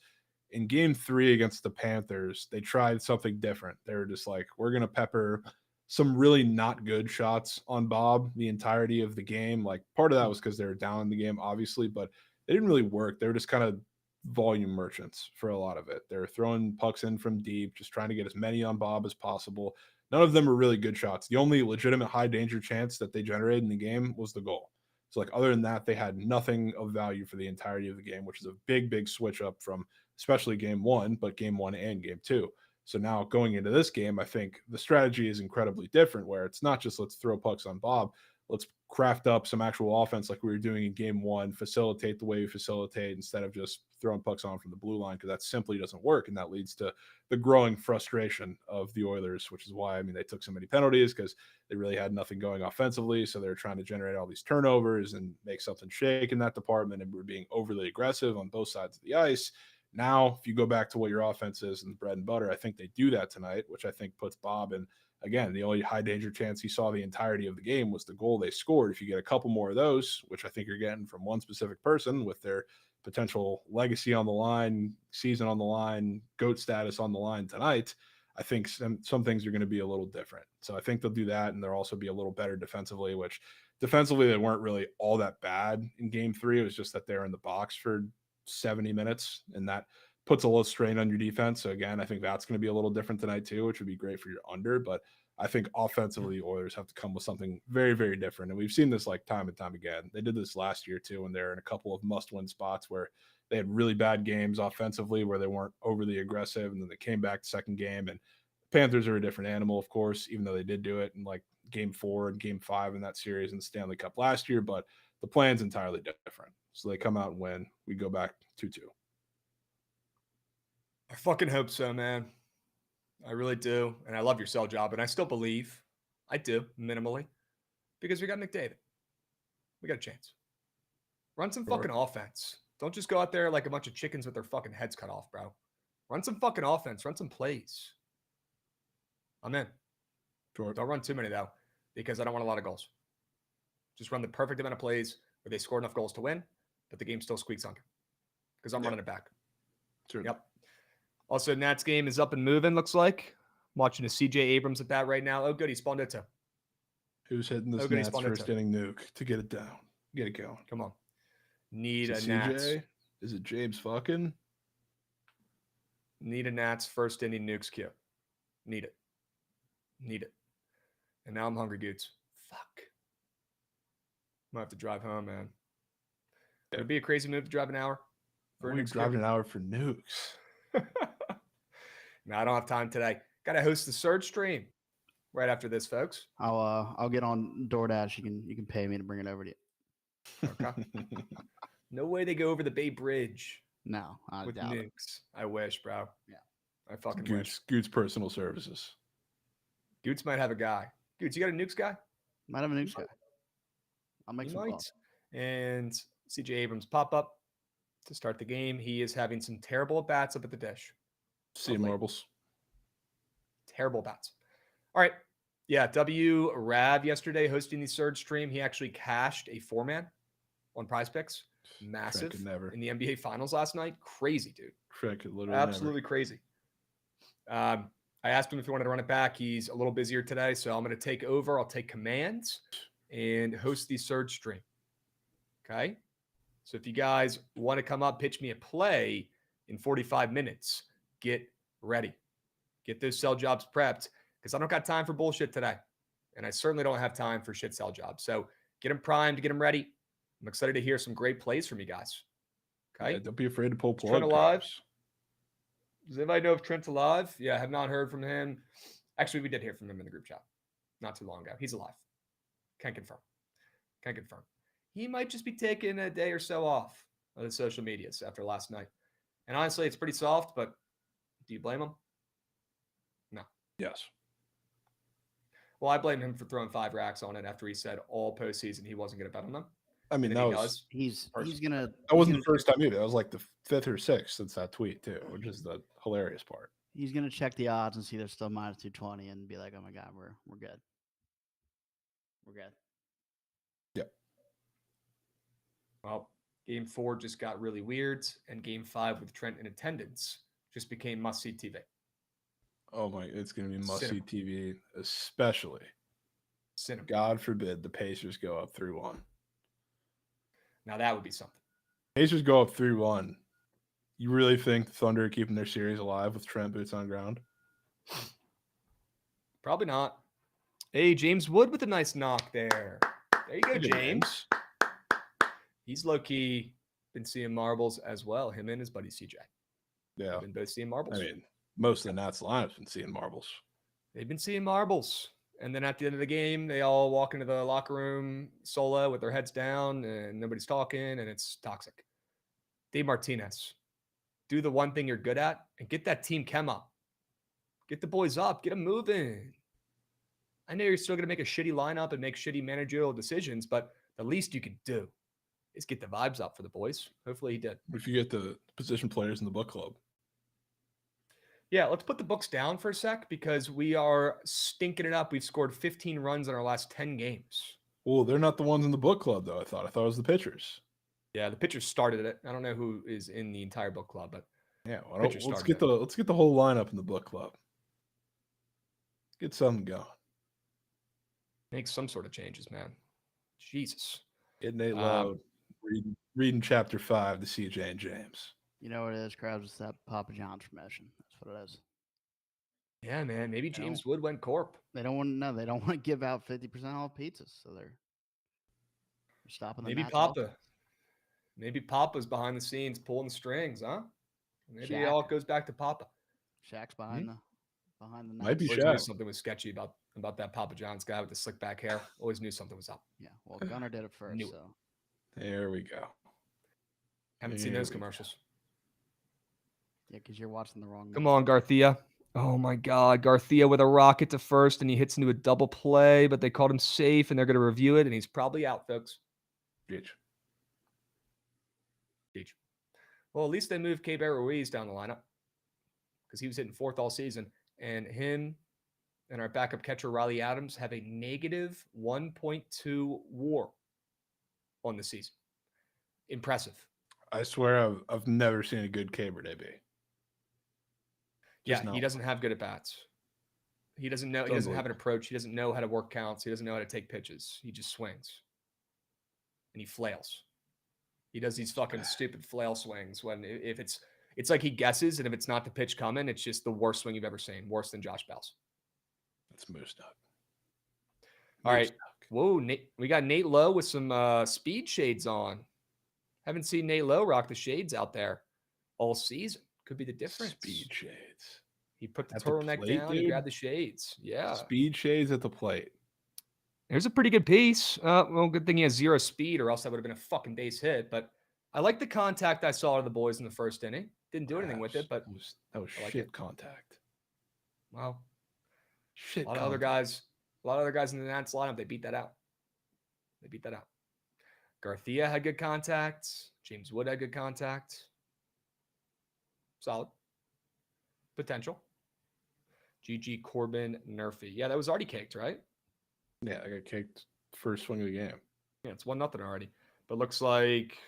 Speaker 3: In game 3 against the Panthers, they tried something different. They were just like, we're going to pepper some really not good shots on Bob the entirety of the game. Like part of that was because they were down in the game, obviously, but they didn't really work. They were just kind of volume merchants for a lot of it. They were throwing pucks in from deep, just trying to get as many on Bob as possible. None of them were really good shots. The only legitimate high danger chance that they generated in the game was the goal. So like other than that, they had nothing of value for the entirety of the game, which is a big, big switch up from especially game 1, but game 1 and game 2. So now going into this game, I think the strategy is incredibly different where it's not just let's throw pucks on Bob. Let's craft up some actual offense like we were doing in game 1, facilitate the way we facilitate instead of just throwing pucks on from the blue line because that simply doesn't work. And that leads to the growing frustration of the Oilers, which is why, I mean, they took so many penalties because they really had nothing going offensively. So they're trying to generate all these turnovers and make something shake in that department. And we're being overly aggressive on both sides of the ice. Now, if you go back to what your offense is and the bread and butter, I think they do that tonight, which I think puts Bob in. Again, the only high danger chance he saw the entirety of the game was the goal they scored. If you get a couple more of those, which I think you're getting from one specific person with their potential legacy on the line, season on the line, GOAT status on the line tonight, I think some things are going to be a little different. So I think they'll do that, and they'll also be a little better defensively, which defensively they weren't really all that bad in game 3. It was just that they're in the box for 70 minutes, and that puts a little strain on your defense. So again, I think that's going to be a little different tonight too, which would be great for your under. But I think offensively, the Oilers have to come with something very, very different. And we've seen this like time and time again. They did this last year too, when they're in a couple of must-win spots where they had really bad games offensively where they weren't overly aggressive. And then they came back the second game, and Panthers are a different animal, of course, even though they did do it in like game 4 and game 5 in that series in the Stanley Cup last year. But the plan's entirely different. So they come out and win. We go back 2-2.
Speaker 2: I fucking hope so, man. I really do. And I love your sell job. And I still believe, I do, minimally, because we got McDavid. We got a chance. Run some fucking offense. Don't just go out there like a bunch of chickens with their fucking heads cut off, bro. Run some fucking offense. Run some plays. I'm in. Sure. Don't run too many, though, because I don't want a lot of goals. Just run the perfect amount of plays where they score enough goals to win, but the game still squeaks on you because I'm running it back.
Speaker 3: Sure.
Speaker 2: Yep. Also, Nats game is up and moving, looks like. I'm watching a CJ Abrams at bat right now. Oh, good. He spawned it too.
Speaker 3: Who's hitting this Nats first inning nuke to get it down? Get it going.
Speaker 2: Come on. Need a
Speaker 3: CJ?
Speaker 2: Nats.
Speaker 3: Is it James fucking?
Speaker 2: Need a Nats first inning nukes cue. Need it. Need it. And now I'm hungry, Goots. Fuck. Might have to drive home, man. Would it be a crazy move to drive an hour?
Speaker 3: We're driving an hour for nukes.
Speaker 2: No, I don't have time today. Got to host the Surge stream right after this, folks.
Speaker 5: I'll get on DoorDash. You can pay me to bring it over to you.
Speaker 2: Okay. No way they go over the Bay Bridge.
Speaker 5: No, I
Speaker 2: with
Speaker 5: doubt
Speaker 2: nukes.
Speaker 5: it.
Speaker 2: I wish, bro.
Speaker 5: Yeah.
Speaker 2: I fucking wish.
Speaker 3: Goots Personal Services.
Speaker 2: Goots might have a guy. Goots, you got a nukes guy?
Speaker 5: Might have a nukes guy. I'll make
Speaker 2: He
Speaker 5: some
Speaker 2: might.
Speaker 5: calls.
Speaker 2: And CJ Abrams pop up to start the game. He is having some terrible at bats up at the dish.
Speaker 3: See marbles.
Speaker 2: Terrible bats. All right. Yeah, Rav yesterday hosting the Surge stream. He actually cashed a 4-man on Prize Picks. Massive in the NBA Finals last night. Crazy, dude.
Speaker 3: Trent could literally
Speaker 2: Absolutely crazy. I asked him if he wanted to run it back. He's a little busier today, so I'm going to take over. I'll take commands and host the Surge stream. Okay? So if you guys want to come up, pitch me a play in 45 minutes, get ready. Get those sell jobs prepped because I don't got time for bullshit today. And I certainly don't have time for shit sell jobs. So get them primed, get them ready. I'm excited to hear some great plays from you guys. Okay?
Speaker 3: Yeah, don't be afraid to pull plug.
Speaker 2: Trent alive? Does anybody know if Trent's alive? Yeah, I have not heard from him. Actually, we did hear from him in the group chat not too long ago. He's alive. Can't confirm. He might just be taking a day or so off of the social medias after last night. And honestly, it's pretty soft, but do you blame him? No.
Speaker 3: Yes.
Speaker 2: Well, I blame him for throwing 5 racks on it after he said all postseason he wasn't going to bet on them.
Speaker 3: I mean, that was
Speaker 5: he's gonna.
Speaker 3: That wasn't the first time either. That was like the 5th or 6th since that tweet too, which is the hilarious part.
Speaker 5: He's gonna check the odds and see they're still minus 220 and be like, "Oh my god, we're good. We're good."
Speaker 3: Yep.
Speaker 2: Well, Game 4 just got really weird, and Game 5 with Trent in attendance just became must-see TV.
Speaker 3: Oh my! It's gonna be must-see TV, especially.
Speaker 2: Cinema.
Speaker 3: God forbid the Pacers go up 3-1.
Speaker 2: Now that would be something.
Speaker 3: Pacers go up 3-1. You really think the Thunder are keeping their series alive with Trent boots on ground?
Speaker 2: Probably not. Hey, James Wood with a nice knock there. There you go, James. He's low-key been seeing marbles as well. Him and his buddy CJ.
Speaker 3: Yeah.
Speaker 2: They've been both seeing marbles.
Speaker 3: I mean, most of the Nats lineup's been seeing marbles.
Speaker 2: They've been seeing marbles. And then at the end of the game, they all walk into the locker room solo with their heads down and nobody's talking and it's toxic. Dave Martinez, do the one thing you're good at and get that team chem up. Get the boys up. Get them moving. I know you're still going to make a shitty lineup and make shitty managerial decisions, but the least you can do is get the vibes up for the boys. Hopefully he did.
Speaker 3: If you get the position players in the book club.
Speaker 2: Yeah, let's put the books down for a sec because we are stinking it up. We've scored 15 runs in our last 10 games.
Speaker 3: Well, they're not the ones in the book club, though. I thought it was the pitchers.
Speaker 2: Yeah, the pitchers started it. I don't know who is in the entire book club, but
Speaker 3: yeah, well, let's get the whole lineup in the book club. Get something going.
Speaker 2: Make some sort of changes, man. Jesus.
Speaker 3: Get Nate Lowe reading chapter 5 to CJ and James.
Speaker 5: You know what it is, Krabs? It's that Papa John's promotion. That's what it is.
Speaker 2: Yeah, man. Maybe James Wood went corp.
Speaker 5: They don't want to give out 50% off pizzas, so they're stopping.
Speaker 2: Maybe Papa. Maybe Papa's behind the scenes pulling the strings, huh? Maybe it all goes back to Papa.
Speaker 5: Shaq's behind the
Speaker 3: might be
Speaker 2: Shaq. Something was sketchy about that Papa John's guy with the slick back hair. Always knew something was up.
Speaker 5: Yeah, well, Gunnar did it first. So
Speaker 3: there we go.
Speaker 2: Haven't seen those commercials.
Speaker 5: Yeah, because you're watching the wrong.
Speaker 2: Come on, Garcia. Oh my God, Garcia with a rocket to first, and he hits into a double play, but they called him safe, and they're going to review it, and he's probably out, folks.
Speaker 3: Beach.
Speaker 2: Well, at least they moved K-Bear Ruiz down the lineup because he was hitting 4th all season, and him and our backup catcher Riley Adams have a negative 1.2 WAR on the season. Impressive.
Speaker 3: I swear I've never seen a good K-Bear debut.
Speaker 2: Yeah, he doesn't have good at bats. He doesn't know. He doesn't have an approach. He doesn't know how to work counts. He doesn't know how to take pitches. He just swings, and he flails. He does these fucking stupid flail swings when if it's like he guesses, and if it's not the pitch coming, it's just the worst swing you've ever seen. Worse than Josh Bell's.
Speaker 3: That's moose duck.
Speaker 2: All right. Whoa, Nate, we got Nate Lowe with some speed shades on. Haven't seen Nate Lowe rock the shades out there all season. Could be the difference.
Speaker 3: Speed shades.
Speaker 2: He put the turtleneck down. Dude. He grabbed the shades. Yeah.
Speaker 3: Speed shades at the plate.
Speaker 2: There's a pretty good piece. Well, good thing he has 0 speed, or else that would have been a fucking base hit. But I like the contact I saw of the boys in the first inning. Didn't do anything with it, but
Speaker 3: that was shit contact.
Speaker 2: Wow.
Speaker 3: Shit.
Speaker 2: A lot of other guys in the Nats lineup, they beat that out. Garcia had good contact. James Wood had good contact. Solid. Potential. GG Corbin Murphy. Yeah, that was already caked, right?
Speaker 3: Yeah, I got kicked first swing of the game.
Speaker 2: Yeah, it's 1-0 already. But looks like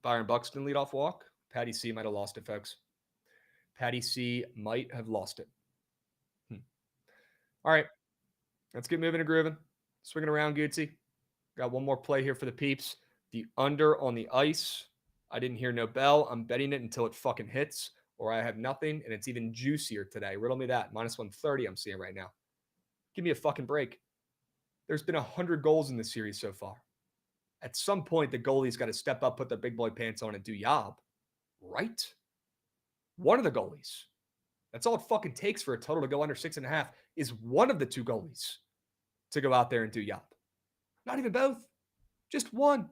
Speaker 2: Byron Buxton lead off walk. Patty C might have lost it, folks. Patty C might have lost it. All right. Let's get moving and grooving. Swinging around, Gootsy. Got one more play here for the peeps. The under on the ice. I didn't hear no bell. I'm betting it until it fucking hits, or I have nothing, and it's even juicier today. Riddle me that. -130 I'm seeing right now. Give me a fucking break. There's been 100 goals in this series so far. At some point, the goalie's got to step up, put their big boy pants on, and do yob. Right? One of the goalies. That's all it fucking takes for a total to go under 6.5 is one of the two goalies to go out there and do yob. Not even both. Just one.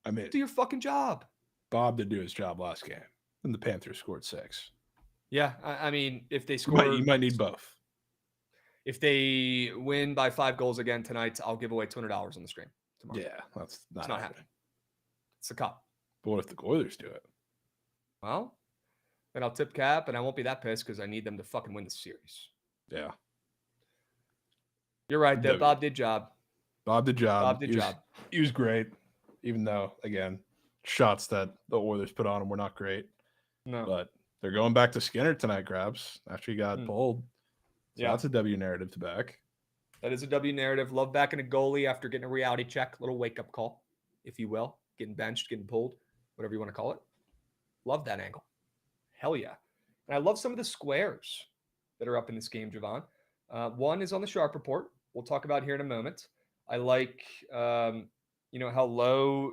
Speaker 3: I mean,
Speaker 2: do your fucking job.
Speaker 3: Bob did do his job last game, and the Panthers scored 6.
Speaker 2: Yeah, I mean, if they score,
Speaker 3: you might need both.
Speaker 2: If they win by 5 goals again tonight, I'll give away $200 on the stream tomorrow.
Speaker 3: Yeah, that's
Speaker 2: not happening. It's the cup.
Speaker 3: But what if the Oilers do it?
Speaker 2: Well, then I'll tip cap, and I won't be that pissed because I need them to fucking win the series.
Speaker 3: Yeah.
Speaker 2: You're right, though. Bob did job.
Speaker 3: Bob did job.
Speaker 2: Bob did job.
Speaker 3: He was great, even though, again, shots that the Oilers put on him were not great.
Speaker 2: No.
Speaker 3: But they're going back to Skinner tonight, Krabs, after he got pulled. So
Speaker 2: yeah,
Speaker 3: that's a W narrative to back.
Speaker 2: That is a W narrative. Love backing a goalie after getting a reality check, little wake-up call, if you will. Getting benched, getting pulled, whatever you want to call it. Love that angle. Hell yeah. And I love some of the squares that are up in this game, Jovan. One is on the Sharp Report. We'll talk about here in a moment. I like, how low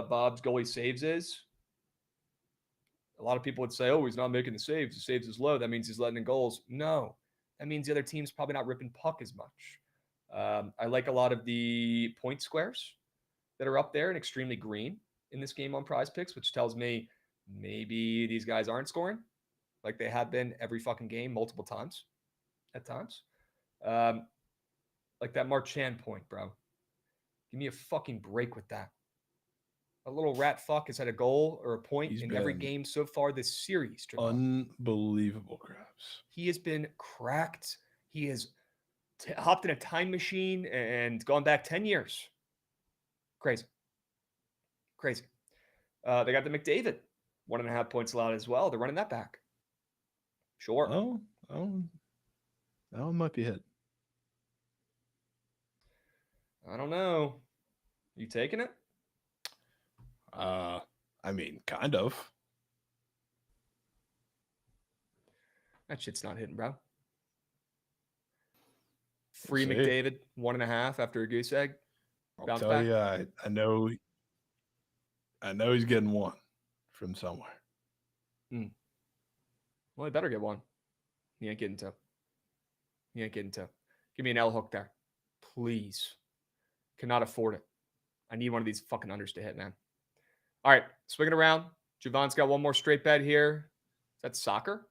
Speaker 2: Bob's goalie saves is. A lot of people would say, oh, he's not making the saves. The saves is low. That means he's letting in goals. No. That means the other team's probably not ripping puck as much. I like a lot of the point squares that are up there and extremely green in this game on Prize Picks, which tells me maybe these guys aren't scoring like they have been every fucking game multiple times at times. Like that Marchand point, bro. Give me a fucking break with that. A little rat fuck has had a goal or a point in every game so far this series.
Speaker 3: Jovan. Unbelievable, Krabs.
Speaker 2: He has been cracked. He has hopped in a time machine and gone back 10 years. Crazy. They got the McDavid. 1.5 points allowed as well. They're running that back. Sure.
Speaker 3: Oh, that one might be hit.
Speaker 2: I don't know. You taking it?
Speaker 3: I mean, kind of.
Speaker 2: That shit's not hitting, bro. Free McDavid, 1.5 after a goose egg.
Speaker 3: I'll tell you, I know he's getting one from somewhere.
Speaker 2: Well, he better get one. He ain't getting two. Give me an L hook there. Please. Cannot afford it. I need one of these fucking unders to hit, man. All right, swinging around. Jovan's got one more straight bet here. Is that soccer?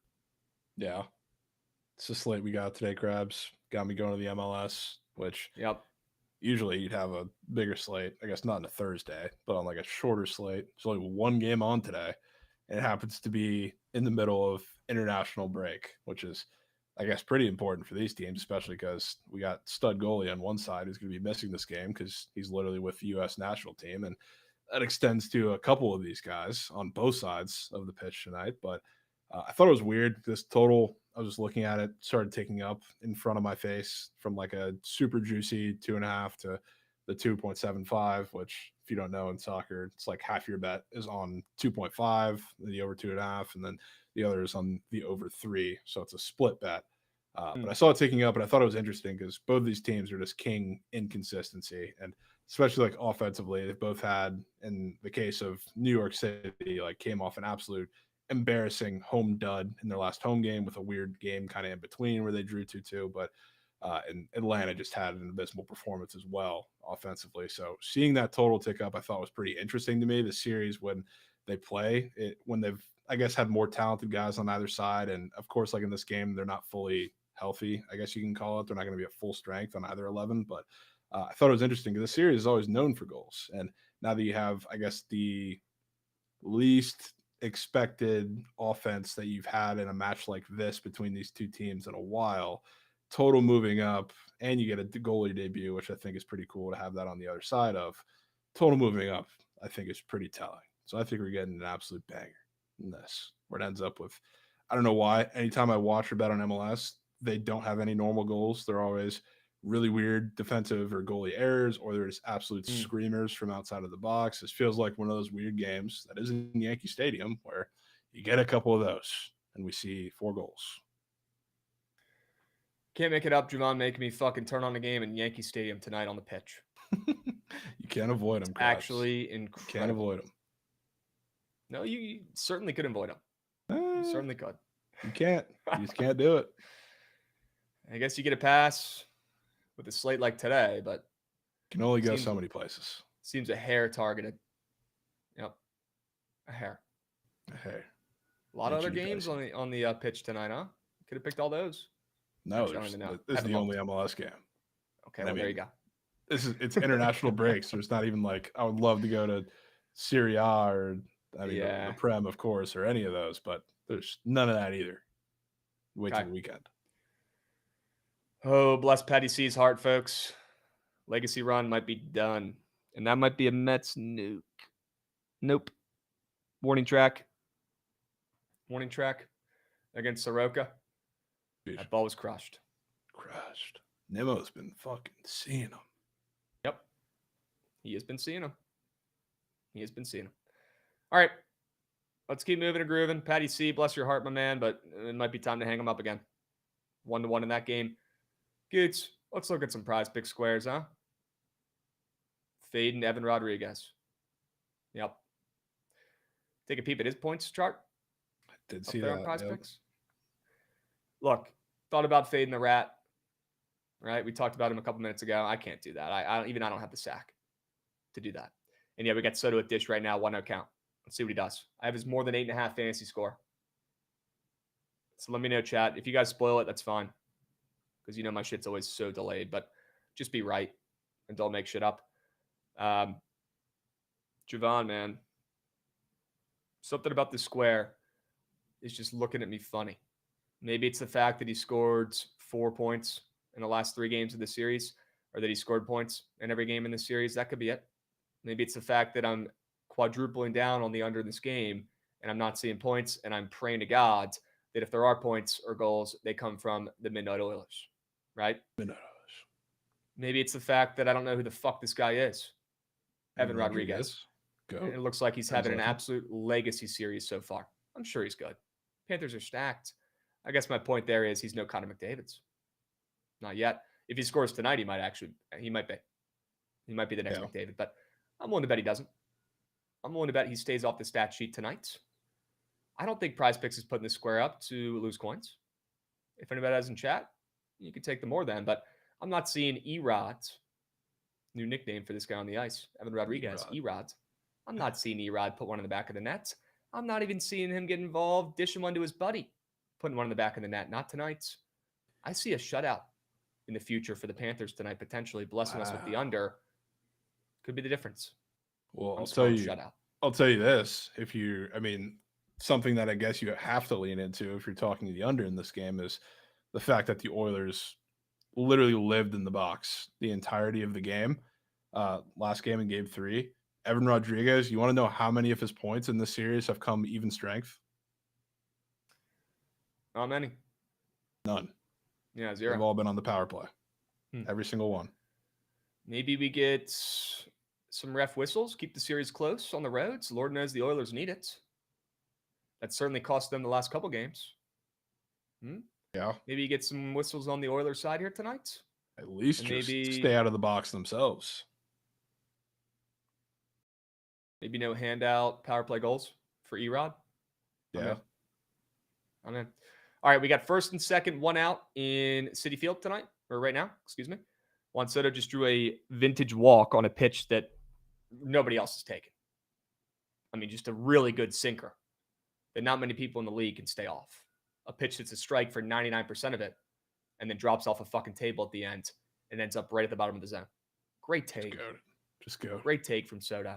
Speaker 3: Yeah. It's the slate we got today, Krabs. Got me going to the MLS, which usually you'd have a bigger slate. I guess not on a Thursday, but on like a shorter slate. There's only one game on today. And it happens to be in the middle of international break, which is, I guess, pretty important for these teams, especially because we got stud goalie on one side who's going to be missing this game because he's literally with the U.S. national team. And that extends to a couple of these guys on both sides of the pitch tonight. But I thought it was weird. This total, I was just looking at it, started ticking up in front of my face from like a super juicy 2.5 to the 2.75, which if you don't know in soccer, it's like half your bet is on 2.5, the over 2.5, and then the other is on the over 3. So it's a split bet. But I saw it ticking up, and I thought it was interesting because both of these teams are just king inconsistency. And especially like offensively, they've both had, in the case of New York City, like came off an absolute embarrassing home dud in their last home game with a weird game kind of in between where they drew 2-2. But and Atlanta just had an abysmal performance as well offensively. So seeing that total tick up, I thought was pretty interesting to me. The series when they play it, when they've, I guess, had more talented guys on either side. And of course, like in this game, they're not fully healthy, I guess you can call it. They're not going to be at full strength on either 11, but I thought it was interesting because the series is always known for goals. And now that you have, I guess, the least expected offense that you've had in a match like this between these two teams in a while, total moving up, and you get a goalie debut, which I think is pretty cool to have that on the other side of. Total moving up, I think, is pretty telling. So I think we're getting an absolute banger in this, where it ends up with, I don't know why, anytime I watch or bet on MLS, they don't have any normal goals. They're always really weird defensive or goalie errors, or there's absolute screamers from outside of the box. This feels like one of those weird games that is in Yankee Stadium where you get a couple of those and we see 4 goals.
Speaker 2: Can't make it up, Jovan, making me fucking turn on the game in Yankee Stadium tonight on the pitch.
Speaker 3: You can't avoid them.
Speaker 2: Actually incredible.
Speaker 3: You can't avoid them.
Speaker 2: No, you certainly could avoid them. You certainly could.
Speaker 3: You can't. You just can't do it.
Speaker 2: I guess you get a pass with a slate like today, but
Speaker 3: can only go so many places.
Speaker 2: Seems a hair targeted. Yep, a hair.
Speaker 3: A hair.
Speaker 2: A lot of other games on the pitch tonight, huh? Could have picked all those.
Speaker 3: No, this is the only MLS game.
Speaker 2: Okay, well, there you go.
Speaker 3: It's international breaks. There's not even like I would love to go to Serie A or the Prem, of course, or any of those, but there's none of that either. Wait till the weekend.
Speaker 2: Oh, bless Patty C's heart, folks. Legacy run might be done. And that might be a Mets nuke. Nope. Warning track. Warning track against Soroka.
Speaker 3: Dude.
Speaker 2: That ball was crushed.
Speaker 3: Crushed. Nemo's been fucking seeing him.
Speaker 2: Yep. He has been seeing him. He has been seeing him. All right. Let's keep moving and grooving. Patty C, bless your heart, my man, but it might be time to hang him up again. 1-1 in that game. Goots, let's look at some prize pick squares, huh? Fade and Evan Rodriguez. Yep. Take a peep at his points chart.
Speaker 3: I did see that.
Speaker 2: On prize picks. Look, thought about fading the rat. Right? We talked about him a couple minutes ago. I can't do that. I don't have the sack to do that. And yeah, we got Soto at dish right now, 1-0 count. Let's see what he does. I have his more than 8.5 fantasy score. So let me know, chat. If you guys spoil it, that's fine. Because my shit's always so delayed. But just be right and don't make shit up. Jovan, man. Something about the square is just looking at me funny. Maybe it's the fact that he scored 4 points in the last 3 games of the series, or that he scored points in every game in the series. That could be it. Maybe it's the fact that I'm quadrupling down on the under in this game and I'm not seeing points, and I'm praying to God that if there are points or goals, they come from the Midnight Oilers, right?
Speaker 3: Midnight Oilers.
Speaker 2: Maybe it's the fact that I don't know who the fuck this guy is. Evan Rodriguez. It looks like he's having an absolute legacy series so far. I'm sure he's good. Panthers are stacked. I guess my point there is he's no Connor McDavid's. Not yet. If he scores tonight, he might be. He might be the next McDavid, but I'm willing to bet he doesn't. I'm willing to bet he stays off the stat sheet tonight. I don't think Prize Picks is putting the square up to lose coins. If anybody has in chat, you can take the more than, but I'm not seeing E-Rod, new nickname for this guy on the ice, Evan Rodriguez, E-Rod. I'm not seeing E-Rod put one in the back of the net. I'm not even seeing him get involved, dishing one to his buddy, putting one in the back of the net. Not tonight. I see a shutout in the future for the Panthers tonight, potentially blessing us with the under. Could be the difference.
Speaker 3: Well, I'll tell you this. Something that I guess you have to lean into if you're talking the under in this game is the fact that the Oilers literally lived in the box the entirety of the game. Last game in Game 3. Evan Rodriguez, you want to know how many of his points in this series have come even strength?
Speaker 2: Not many.
Speaker 3: None.
Speaker 2: Yeah, 0.
Speaker 3: They've all been on the power play. Every single one.
Speaker 2: Maybe we get some ref whistles, keep the series close on the roads. Lord knows the Oilers need it. That certainly cost them the last couple games.
Speaker 3: Yeah.
Speaker 2: Maybe you get some whistles on the Oilers side here tonight.
Speaker 3: At least just stay out of the box themselves.
Speaker 2: Maybe no handout power play goals for E-Rod.
Speaker 3: Yeah.
Speaker 2: I'm in. All right, we got first and second, 1 out in Citi Field tonight, or right now, excuse me. Juan Soto just drew a vintage walk on a pitch that nobody else has taken. Just a really good sinker that not many people in the league can stay off. A pitch that's a strike for 99% of it and then drops off a fucking table at the end and ends up right at the bottom of the zone. Great take.
Speaker 3: Just go.
Speaker 2: Great take from Soto.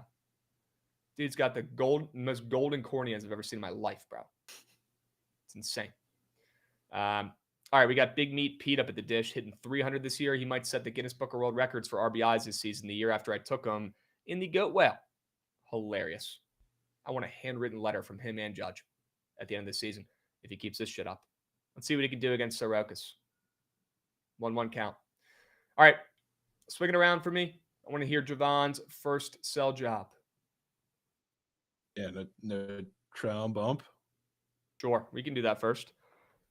Speaker 2: Dude's got the most golden corneas I've ever seen in my life, bro. It's insane. All right, we got Big Meat Pete up at the dish, hitting 300 this year. He might set the Guinness Book of World Records for RBIs this season, the year after I took him in the GOAT Whale. Hilarious. I want a handwritten letter from him and Judge at the end of the season if he keeps this shit up. Let's see what he can do against Sorokas. 1-1 count. All right, swing it around for me. I want to hear Jovan's first sell job.
Speaker 3: Yeah, no trial bump.
Speaker 2: Sure, we can do that first.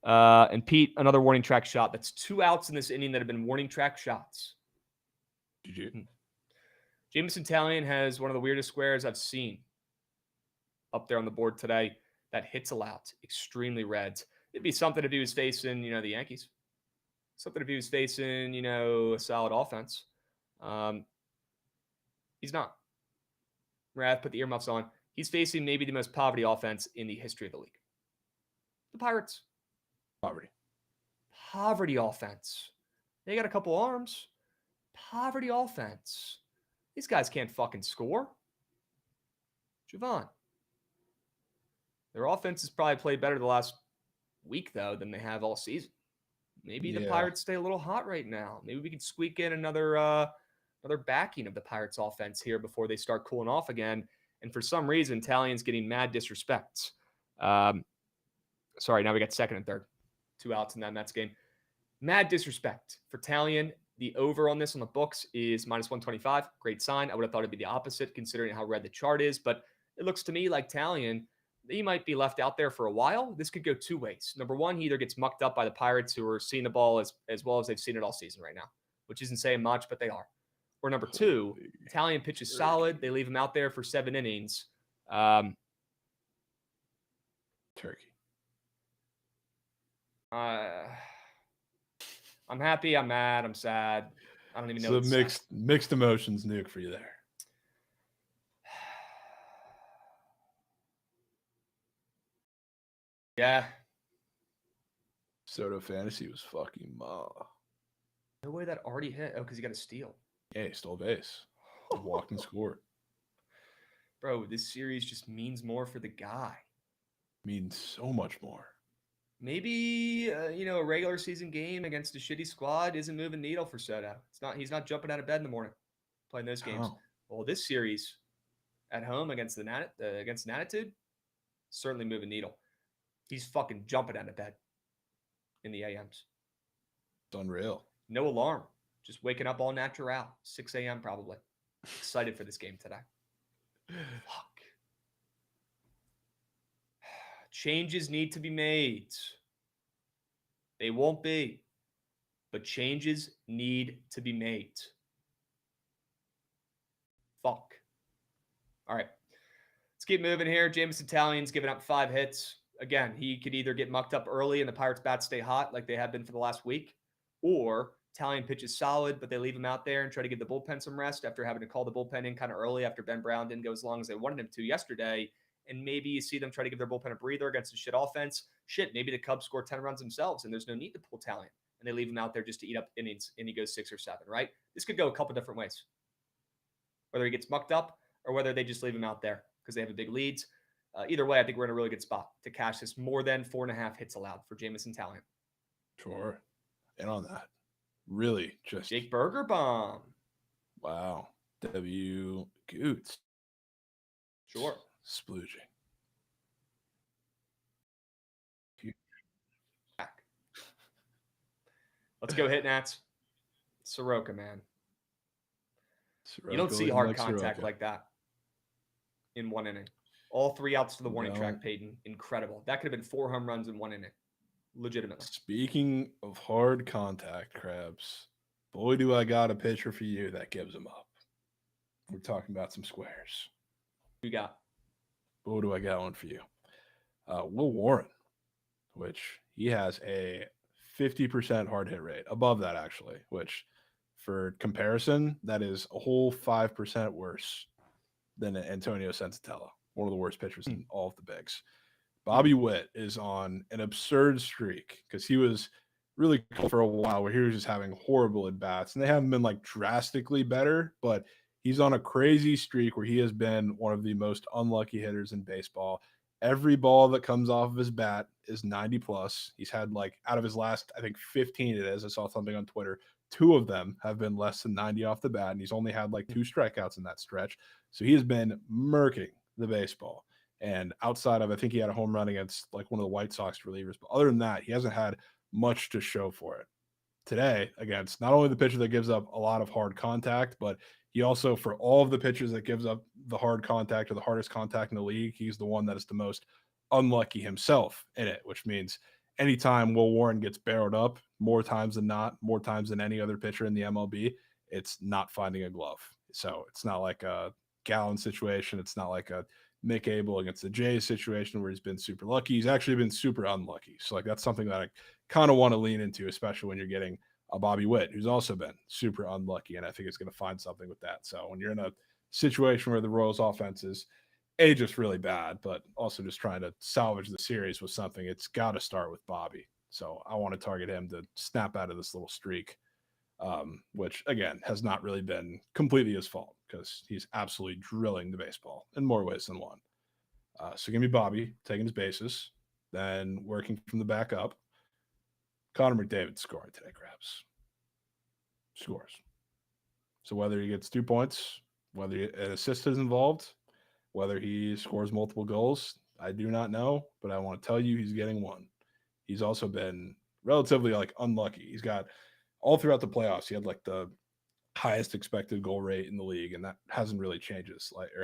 Speaker 2: And Pete, another warning track shot. That's 2 outs in this inning that have been warning track shots. Jameson Taillon has one of the weirdest squares I've seen up there on the board today. That hits allowed, extremely red. It'd be something if he was facing, the Yankees. Something if he was facing, a solid offense. He's not. Rav, put the earmuffs on. He's facing maybe the most poverty offense in the history of the league. The Pirates. Poverty offense. They got a couple arms. Poverty offense. These guys can't fucking score. Jovan. Their offense has probably played better the last week, though, than they have all season. Maybe the Pirates stay a little hot right now. Maybe we can squeak in another backing of the Pirates offense here before they start cooling off again. And for some reason, Taillon's getting mad disrespect. Sorry, now we got second and third. 2 outs in that Mets game. Mad disrespect for Taillon. The over on this on the books is -125. Great sign. I would have thought it'd be the opposite considering how red the chart is, but it looks to me like Taillon, he might be left out there for a while. This could go 2 ways. Number one, he either gets mucked up by the Pirates, who are seeing the ball as well as they've seen it all season right now, which isn't saying much, but they are. Or number two, Taillon pitches solid. They leave him out there for 7 innings.
Speaker 3: Turkey.
Speaker 2: I'm happy. I'm mad. I'm sad. I don't even know.
Speaker 3: So mixed emotions, Nuke, for you there.
Speaker 2: Yeah.
Speaker 3: Soto Fantasy was fucking ma.
Speaker 2: No way that already hit. Oh, because he got a steal.
Speaker 3: Yeah, he stole a base. Walked and scored.
Speaker 2: Bro, this series just means more for the guy.
Speaker 3: Means so much more.
Speaker 2: Maybe a regular season game against a shitty squad isn't moving needle for Soto. He's not jumping out of bed in the morning playing those games.
Speaker 3: Oh.
Speaker 2: Well, this series at home against against Natitude, certainly moving needle. He's fucking jumping out of bed in the AMs.
Speaker 3: It's unreal.
Speaker 2: No alarm. Just waking up all natural. 6 a.m. probably. Excited for this game today. Fuck. Changes need to be made. They won't be. But changes need to be made. Fuck. All right. Let's keep moving here. Jameson Taillon's giving up 5 hits. Again, he could either get mucked up early and the Pirates bats stay hot like they have been for the last week, or Taillon pitches solid, but they leave him out there and try to give the bullpen some rest after having to call the bullpen in kind of early after Ben Brown didn't go as long as they wanted him to yesterday. And maybe you see them try to give their bullpen a breather against a shit offense. Shit, maybe the Cubs score 10 runs themselves and there's no need to pull Taillon. And they leave him out there just to eat up innings and he goes 6 or 7, right? This could go a couple different ways. Whether he gets mucked up or whether they just leave him out there because they have a big leads. Either way, I think we're in a really good spot to cash this more than 4.5 hits allowed for Jameson Taillon.
Speaker 3: Sure. And on that, really just
Speaker 2: Jake Burger bomb.
Speaker 3: Wow. W. Goots.
Speaker 2: Sure.
Speaker 3: Splooging.
Speaker 2: Let's go hit Nats. Soroka, man.
Speaker 3: Soroka,
Speaker 2: You don't see hard
Speaker 3: like
Speaker 2: contact
Speaker 3: Soroka.
Speaker 2: like that in 1 inning. All 3 outs to the warning track, Peyton. Incredible. That could have been 4 home runs in 1 inning. Legitimately. Speaking
Speaker 3: of hard contact, Krabs, boy, do I got a pitcher for you that gives them up. We're talking about some squares.
Speaker 2: You got?
Speaker 3: Boy, do I got one for you. Will Warren, which he has a 50% hard hit rate. Above that, actually, which for comparison, that is a whole 5% worse than Antonio Sensatella, one of the worst pitchers in all of the bigs. Bobby Witt is on an absurd streak because he was really cool for a while where he was just having horrible at-bats, and they haven't been like drastically better, but he's on a crazy streak where he has been one of the most unlucky hitters in baseball. Every ball that comes off of his bat is 90 plus. He's had like out of his last, I think 15 it is. I saw something on Twitter. 2 of them have been less than 90 off the bat, and he's only had like 2 strikeouts in that stretch. So he has been murking the baseball. And outside of, I think he had a home run against like one of the White Sox relievers. But other than that, he hasn't had much to show for it. Today, against not only the pitcher that gives up a lot of hard contact, but he also, for all of the pitchers that gives up the hard contact or the hardest contact in the league, he's the one that is the most unlucky himself in it, which means anytime Will Warren gets barreled up, more times than not, more times than any other pitcher in the MLB, it's not finding a glove. So it's not like a Gallen situation. It's not like a Mick Abel against the Jays situation where he's been super lucky. He's actually been super unlucky. So like that's something that I kind of want to lean into, especially when you're getting a Bobby Witt, who's also been super unlucky. And I think it's going to find something with that. So when you're in a situation where the Royals offense is just really bad, but also just trying to salvage the series with something, it's got to start with Bobby. So I want to target him to snap out of this little streak, which again has not really been completely his fault because he's absolutely drilling the baseball in more ways than one. So give me Bobby taking his bases, then working from the back up. Connor McDavid scoring today, Krabs. Scores. So whether he gets 2 points, whether an assist is involved, whether he scores multiple goals, I do not know, but I want to tell you he's getting one. He's also been relatively like unlucky. He's got all throughout the playoffs, he had like the highest expected goal rate in the league, and that hasn't really changed.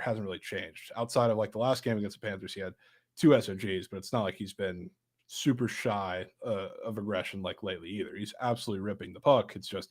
Speaker 3: Hasn't really changed outside of like the last game against the Panthers. He had 2 SOGs, but it's not like he's been super shy of aggression like lately either. He's absolutely ripping the puck. It's just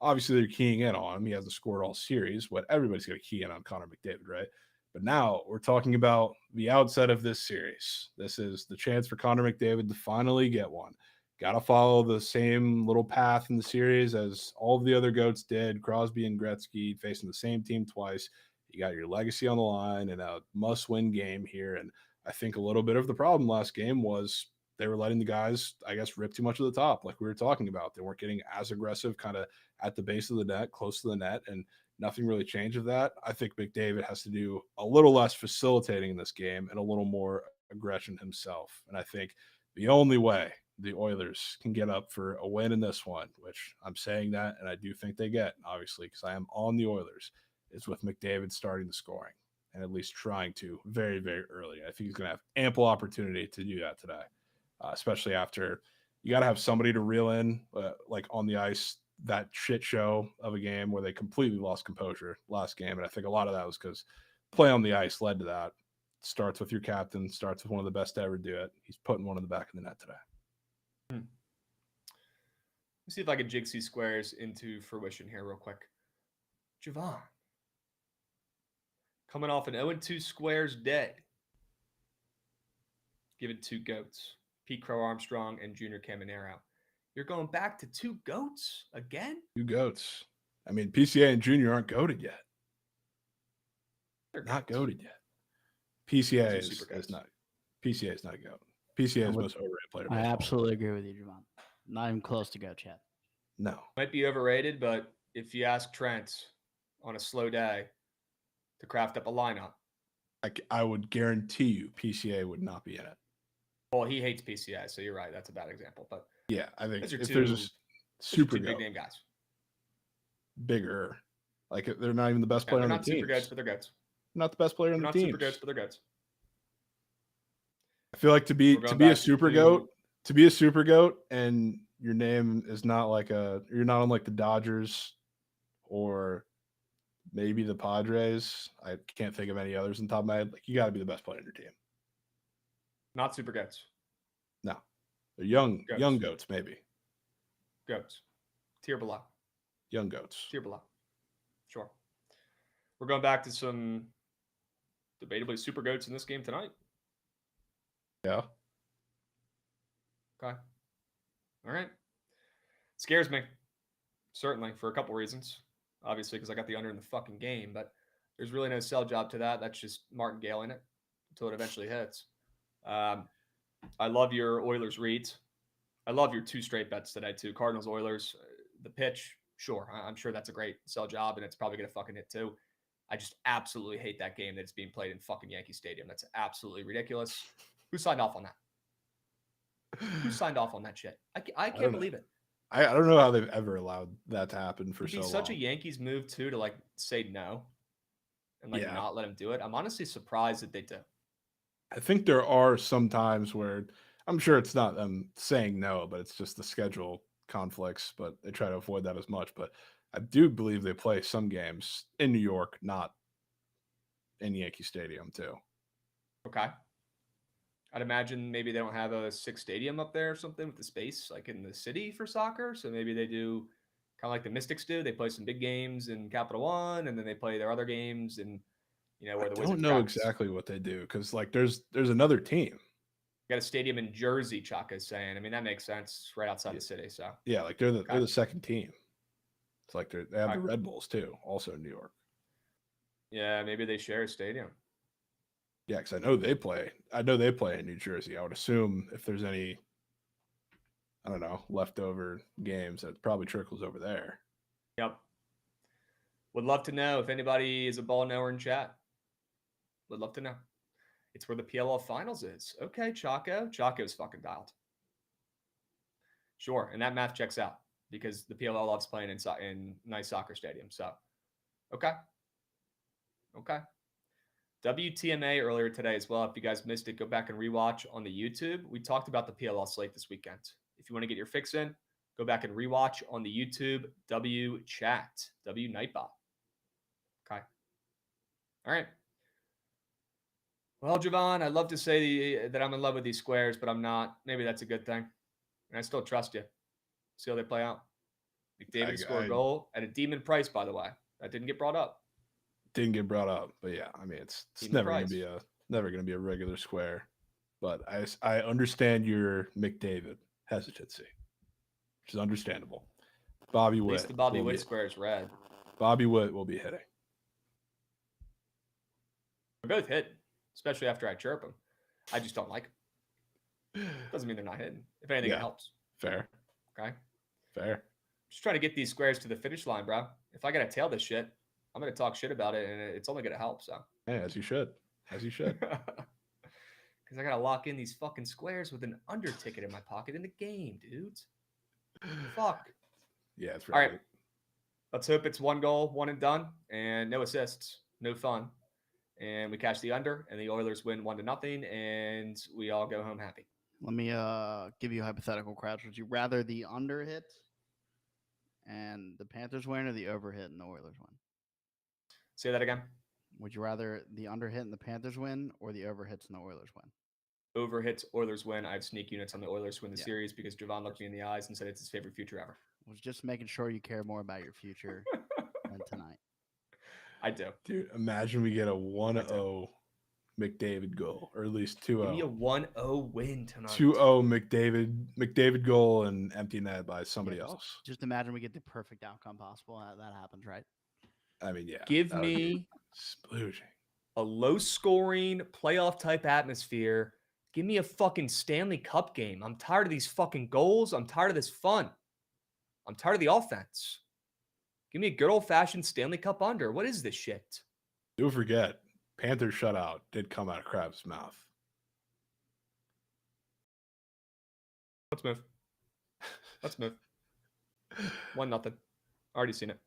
Speaker 3: obviously they're keying in on him. He hasn't scored all series. What everybody's going to key in on Connor McDavid, right? But now we're talking about the outset of this series. This is the chance for Connor McDavid to finally get one. Got to follow the same little path in the series as all of the other GOATs did. Crosby and Gretzky facing the same team twice. You got your legacy on the line and a must-win game here. And I think a little bit of the problem last game was they were letting the guys, I guess, rip too much of the top, like we were talking about. They weren't getting as aggressive kind of at the base of the net, close to the net, and nothing really changed of that. I think McDavid has to do a little less facilitating in this game and a little more aggression himself. And I think the only way the Oilers can get up for a win in this one, which I'm saying that, and I do think they get, obviously, because I am on the Oilers, is with McDavid starting the scoring and at least trying to very, very early. I think he's going to have ample opportunity to do that today, especially after you got to have somebody to reel in, like on the ice, that shit show of a game where they completely lost composure last game. And I think a lot of that was because play on the ice led to that. Starts with your captain, starts with one of the best to ever do it. He's putting one in the back of the net today.
Speaker 2: Let's see if I can jig these squares into fruition here real quick. Jovan. Coming off an 0-2 squares day. Given 2 GOATs. Pete Crow Armstrong and Junior Caminero. You're going back to 2 GOATs again?
Speaker 3: 2 GOATs. I mean, PCA and Junior aren't goated yet. They're not goated yet. PCA is not. PCA is not a goat. PCA is the most overrated player.
Speaker 5: I absolutely agree with you, Jovan. Not even close to goat yet.
Speaker 3: No.
Speaker 2: Might be overrated, but if you ask Trent on a slow day to craft up a lineup,
Speaker 3: I would guarantee you PCA would not be in it.
Speaker 2: Well, he hates PCA, so you're right. That's a bad example. But
Speaker 3: yeah, I think
Speaker 2: if
Speaker 3: there's a super
Speaker 2: big name guys,
Speaker 3: bigger, like they're not even the best player on the team.
Speaker 2: They're not super goats, but they're goats.
Speaker 3: Not the best player on the team.
Speaker 2: Not super goats, but they're goats.
Speaker 3: I feel like to be a super goat, and your name is not like you're not on like the Dodgers or maybe the Padres. I can't think of any others on top of my head. Like you got to be the best player on your team.
Speaker 2: Not super goats.
Speaker 3: No, they're young goats maybe.
Speaker 2: Goats, tier below.
Speaker 3: Young goats,
Speaker 2: tier below. Sure. We're going back to some debatably super goats in this game tonight.
Speaker 3: Yeah.
Speaker 2: Okay. All right. Scares me. Certainly, for a couple reasons. Obviously, because I got the under in the fucking game, but there's really no sell job to that. That's just martingale in it until it eventually hits. I love your Oilers reads. I love your 2 straight bets today, too. Cardinals, Oilers, the pitch, sure. I'm sure that's a great sell job, and it's probably going to fucking hit, too. I just absolutely hate that game that it's being played in fucking Yankee Stadium. That's absolutely ridiculous. Who signed off on that? Who signed off on that shit? I can't believe it.
Speaker 3: I don't know how they've ever allowed that to happen for
Speaker 2: It'd be
Speaker 3: so
Speaker 2: such
Speaker 3: long.
Speaker 2: a Yankees move too to like say no and like
Speaker 3: Yeah.
Speaker 2: not let him do it. I'm honestly surprised that they do.
Speaker 3: I think there are some times where I'm sure it's not them saying no, but it's just the schedule conflicts, but they try to avoid that as much. But I do believe they play some games in New York, not in Yankee Stadium too.
Speaker 2: Okay. I'd imagine maybe they don't have a 6 stadium up there or something with the space like in the city for soccer. So maybe they do kind of like the Mystics do. They play some big games in Capital One, and then they play their other games and where the
Speaker 3: I don't
Speaker 2: Wizards
Speaker 3: know
Speaker 2: practice.
Speaker 3: exactly what they do because like there's another team.
Speaker 2: Got a stadium in Jersey, Chaka's saying. I mean, that makes sense. Right outside the city. So
Speaker 3: Yeah, like they're the second team. It's like they have the Red Bulls too, also in New York.
Speaker 2: yeah, maybe they share a stadium.
Speaker 3: Yeah, because I know they play in New Jersey. I would assume if there's any, I don't know, leftover games, that probably trickles over there.
Speaker 2: Yep. Would love to know if anybody is a ball knower in chat. Would love to know. It's where the PLL finals is. Okay, Chaco. Chaco's fucking dialed. Sure, and that math checks out because the PLL loves playing in nice soccer stadiums. So, okay. WTMA earlier today as well. If you guys missed it, go back and rewatch on the YouTube. We talked about the PLL slate this weekend. If you want to get your fix in, go back and rewatch on the YouTube W Chat, W Nightbot. Okay. All right. Well, Jovan, I'd love to say that I'm in love with these squares, but I'm not. Maybe that's a good thing. And I still trust you. See how they play out. McDavid scored a goal at a demon price, by the way. That didn't get brought up.
Speaker 3: Didn't get brought up, but yeah, I mean it's never gonna be a regular square. But I understand your McDavid hesitancy, which is understandable. Bobby Witt.
Speaker 2: At least the Bobby Witt square is red.
Speaker 3: Bobby Witt will be hitting.
Speaker 2: They both hit, especially after I chirp them. I just don't like them. Doesn't mean they're not hitting. If anything, it helps.
Speaker 3: Fair.
Speaker 2: Okay.
Speaker 3: Fair.
Speaker 2: Just trying to get these squares to the finish line, bro. If I got to tail this shit, I'm going to talk shit about it, and it's only going to help. So.
Speaker 3: Hey, as you should. As you should.
Speaker 2: Because I got to lock in these fucking squares with an under ticket in my pocket in the game, dudes. Fuck.
Speaker 3: Yeah, it's
Speaker 2: all right. Let's hope it's 1 goal, 1 and done, and no assists, no fun. And we cash the under, and the Oilers win 1-0, and we all go home happy.
Speaker 5: Let me give you a hypothetical, Krabs. Would you rather the under hit and the Panthers win, or the over hit and the Oilers win?
Speaker 2: Say that again.
Speaker 5: Would you rather the under hit and the Panthers win, or the over hits and the Oilers win?
Speaker 2: Over hits, Oilers win. I have sneak units on the Oilers to win the series because Jovan looked me in the eyes and said it's his favorite future ever.
Speaker 5: I was just making sure you care more about your future than tonight.
Speaker 2: I do.
Speaker 3: Dude, imagine we get a 1-0 McDavid goal, or at least 2-0.
Speaker 2: Give me a 1-0 win tonight.
Speaker 3: 2-0 McDavid goal and empty net by somebody else.
Speaker 5: Just imagine we get the perfect outcome possible. That happens, right?
Speaker 3: I mean, yeah.
Speaker 2: Give me
Speaker 3: splooging.
Speaker 2: A low-scoring playoff type atmosphere. Give me a fucking Stanley Cup game. I'm tired of these fucking goals. I'm tired of this fun. I'm tired of the offense. Give me a good old-fashioned Stanley Cup under. What is this shit?
Speaker 3: Don't forget, Panthers shutout did come out of Krabs' mouth.
Speaker 2: Let's move. Let's move. 1-0. Already seen it.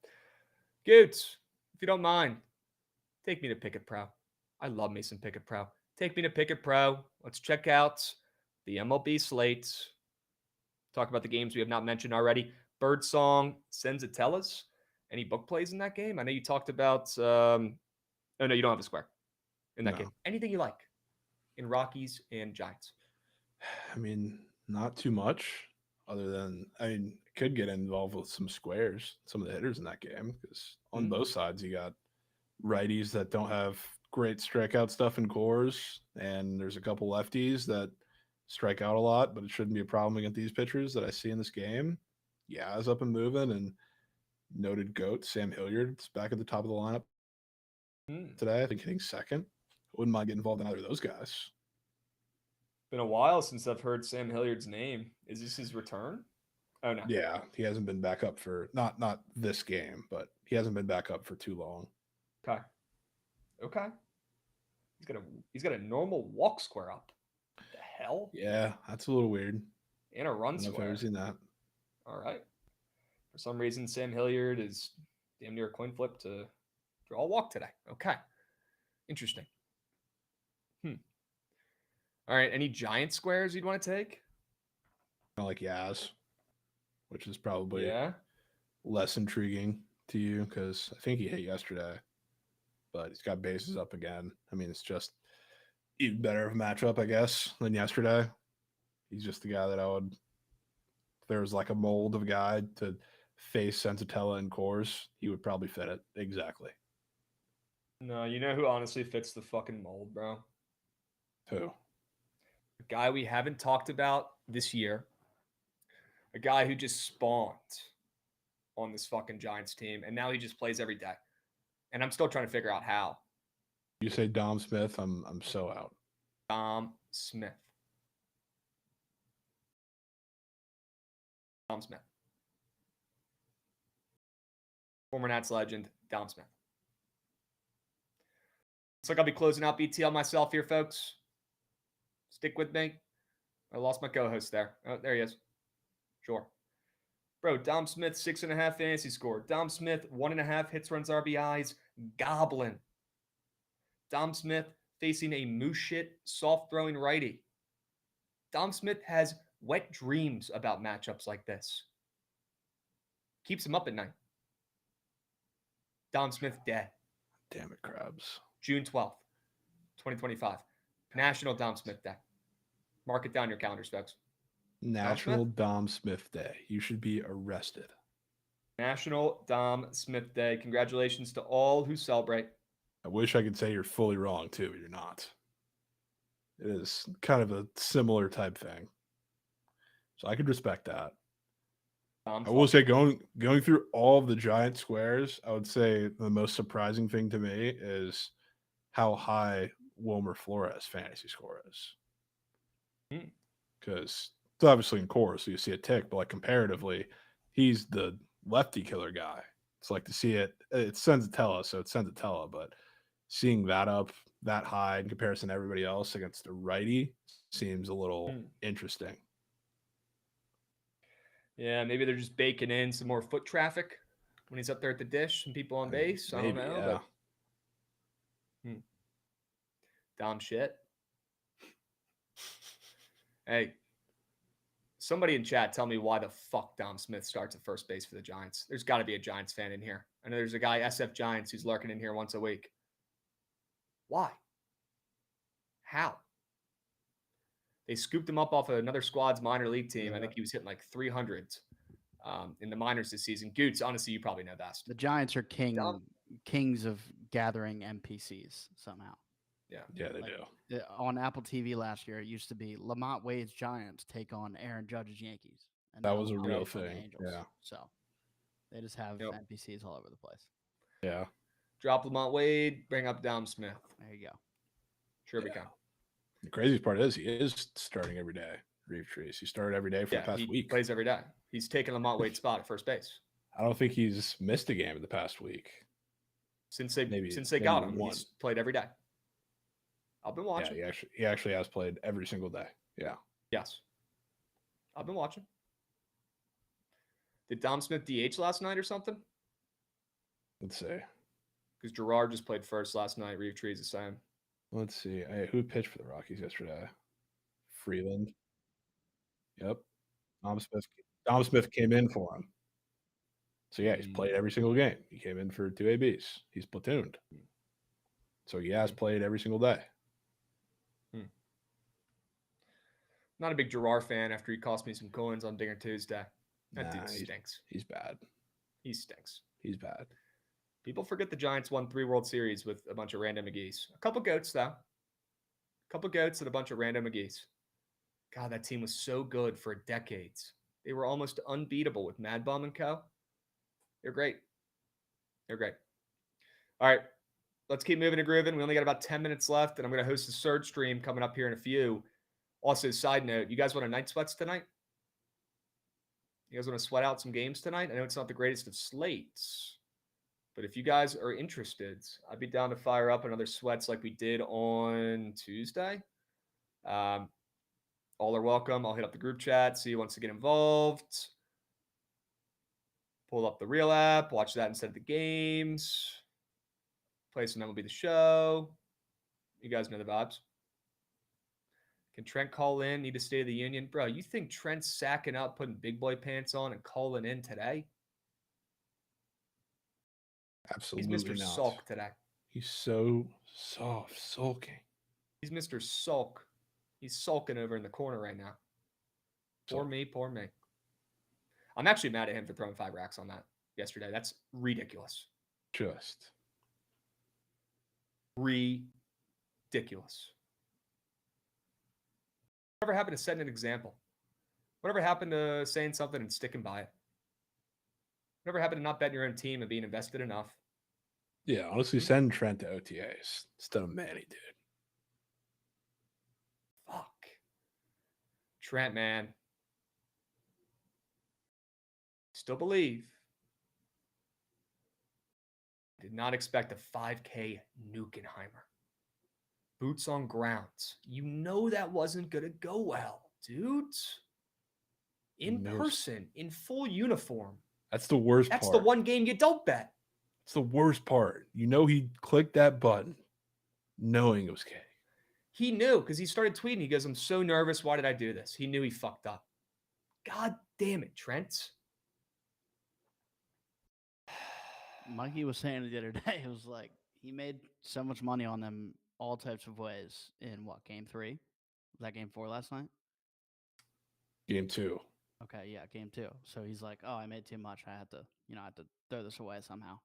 Speaker 2: Goots, if you don't mind, take me to Pickett Pro. I love me some Pickett Pro. Take me to Pickett Pro. Let's check out the MLB Slate. Talk about the games we have not mentioned already. Birdsong, Senzatellas. Any book plays in that game? I know you talked about... oh, no, you don't have a square in that game. Anything you like in Rockies and Giants?
Speaker 3: I mean, not too much other than... I mean, could get involved with some squares, some of the hitters in that game, because on both sides, you got righties that don't have great strikeout stuff in cores, and there's a couple lefties that strike out a lot, but it shouldn't be a problem against these pitchers that I see in this game. Yeah, is up and moving, and noted GOAT Sam Hilliard's back at the top of the lineup today. I think hitting second. Wouldn't mind getting involved in either of those guys.
Speaker 2: Been a while since I've heard Sam Hilliard's name. Is this his return? Oh no.
Speaker 3: Yeah, he hasn't been back up for not this game, but he hasn't been back up for too long.
Speaker 2: Okay. Okay. He's got a normal walk square up. What the hell?
Speaker 3: Yeah, that's a little weird.
Speaker 2: And a
Speaker 3: I
Speaker 2: run
Speaker 3: don't know if I've
Speaker 2: square.
Speaker 3: ever seen that.
Speaker 2: All right. For some reason, Sam Hilliard is damn near a coin flip to draw a walk today. Okay. Interesting. All right. Any giant squares you'd want to take?
Speaker 3: Kind of like Yaz, which is probably
Speaker 2: Yeah.
Speaker 3: less intriguing to you because I think he hit yesterday, but he's got bases up again. I mean, it's just even better of a matchup, I guess, than yesterday. He's just the guy that I would, if there was like a mold of a guy to face Sensatella and Coors, he would probably fit it exactly.
Speaker 2: No, you know who honestly fits the fucking mold, bro?
Speaker 3: Who?
Speaker 2: A guy we haven't talked about this year. A guy who just spawned on this fucking Giants team, and now he just plays every day. And I'm still trying to figure out how.
Speaker 3: You say Dom Smith, I'm so out.
Speaker 2: Dom Smith. Dom Smith. Former Nats legend, Dom Smith. Looks like I'll be closing out BTL myself here, folks. Stick with me. I lost my co-host there. Oh, there he is. Sure. Bro, Dom Smith, 6.5 fantasy score. Dom Smith, 1.5 hits, runs, RBIs. Goblin. Dom Smith facing a moose shit, soft-throwing righty. Dom Smith has wet dreams about matchups like this. Keeps him up at night. Dom Smith dead.
Speaker 3: Damn it, Krabs.
Speaker 2: June 12th, 2025. National Dom Smith Day. Mark it down your calendars, folks.
Speaker 3: National Dom Smith Day. You should be arrested.
Speaker 2: National Dom Smith Day. Congratulations to all who celebrate.
Speaker 3: I wish I could say you're fully wrong too, but you're not. It is kind of a similar type thing. So I could respect that. I will say going through all of the giant squares, I would say the most surprising thing to me is how high Wilmer Flores' fantasy score is. Because it's obviously in core, so you see a tick, but like comparatively, he's the lefty killer guy. It's like to see it. It's Sensatella, so it's Sensatella, but seeing that up that high in comparison to everybody else against a righty seems a little interesting.
Speaker 2: Yeah, maybe they're just baking in some more foot traffic when he's up there at the dish, some people on base. I don't know.
Speaker 3: Yeah.
Speaker 2: But, Dom shit. Hey, somebody in chat tell me why the fuck Dom Smith starts at first base for the Giants. There's got to be a Giants fan in here. I know there's a guy, SF Giants, who's lurking in here once a week. Why? How? They scooped him up off of another squad's minor league team. I think he was hitting like 300s in the minors this season. Goots, honestly, you probably know best.
Speaker 5: The Giants are kings of gathering NPCs somehow.
Speaker 2: Yeah,
Speaker 3: they do.
Speaker 5: On Apple TV last year, it used to be Lamont Wade's Giants take on Aaron Judge's Yankees. And
Speaker 3: that was a
Speaker 5: Lamont
Speaker 3: real
Speaker 5: Wade's on the
Speaker 3: thing.
Speaker 5: Angels.
Speaker 3: Yeah.
Speaker 5: So they just have NPCs all over the place.
Speaker 3: Yeah.
Speaker 2: Drop Lamont Wade, bring up Dom Smith.
Speaker 5: There you go.
Speaker 2: Sure we can.
Speaker 3: The craziest part is he is starting every day. Reef Trees. He started every day for the past week.
Speaker 2: Plays every day. He's taking Lamont Wade's spot at first base.
Speaker 3: I don't think he's missed a game in the past week.
Speaker 2: Since they got him, he's played every day. I've been watching.
Speaker 3: Yeah, he actually has played every single day. Yeah.
Speaker 2: Yes. I've been watching. Did Dom Smith DH last night or something?
Speaker 3: Let's see.
Speaker 2: Because Gerard just played first last night. Reef Trees the same.
Speaker 3: Let's see. Who pitched for the Rockies yesterday? Freeland. Yep. Dom Smith came in for him. So yeah, he's played every single game. He came in for 2 ABs. He's platooned. So he has played every single day.
Speaker 2: Not a big Gerard fan after he cost me some coins on Dinger Tuesday. That dude stinks.
Speaker 3: He's bad.
Speaker 2: He stinks.
Speaker 3: He's bad.
Speaker 2: People forget the Giants won 3 World Series with a bunch of random McGees. A couple goats, though. A couple goats and a bunch of random McGees. God, that team was so good for decades. They were almost unbeatable with Mad Bum and co. They're great. They're great. All right. Let's keep moving and grooving. We only got about 10 minutes left, and I'm going to host a surge stream coming up here in a few. Also, side note, you guys want a night sweats tonight? You guys want to sweat out some games tonight? I know it's not the greatest of slates, But if you guys are interested, I'd be down to fire up another sweats like we did on Tuesday. All are welcome. I'll hit up the group chat, see who wants to get involved. Pull up the real app, watch that instead of the games. Play some MLB The Show. You guys know the vibes. Can Trent call in? Need a State of the Union? Bro, you think Trent's sacking up, putting big boy pants on, and calling in today?
Speaker 3: Absolutely
Speaker 2: He's Mr.
Speaker 3: not.
Speaker 2: Sulk today.
Speaker 3: He's so soft, sulking.
Speaker 2: He's Mr. Sulk. He's sulking over in the corner right now. Poor me, poor me. I'm actually mad at him for throwing 5 racks on that yesterday. That's ridiculous.
Speaker 3: Just
Speaker 2: ridiculous. Whatever happened to setting an example? Whatever happened to saying something and sticking by it? Whatever happened to not betting your own team and being invested enough?
Speaker 3: yeah, honestly, send Trent to OTAs instead of Manny, dude.
Speaker 2: Fuck. Trent, man. Still believe. Did not expect a 5K Nukenheimer. Boots on grounds. You know that wasn't going to go well, dudes. In person, in full uniform.
Speaker 3: That's the worst part.
Speaker 2: That's the one game you don't bet.
Speaker 3: It's the worst part. You know he clicked that button knowing it was K.
Speaker 2: He knew because he started tweeting. He goes, I'm so nervous. Why did I do this? He knew he fucked up. God damn it, Trent.
Speaker 5: Mikey was saying it the other day. It was like he made so much money on them all types of ways in what, game 3? Was that game 4 last night?
Speaker 3: Game 2.
Speaker 5: Okay, yeah, game 2. So he's like, "Oh, I made too much. I had to throw this away somehow."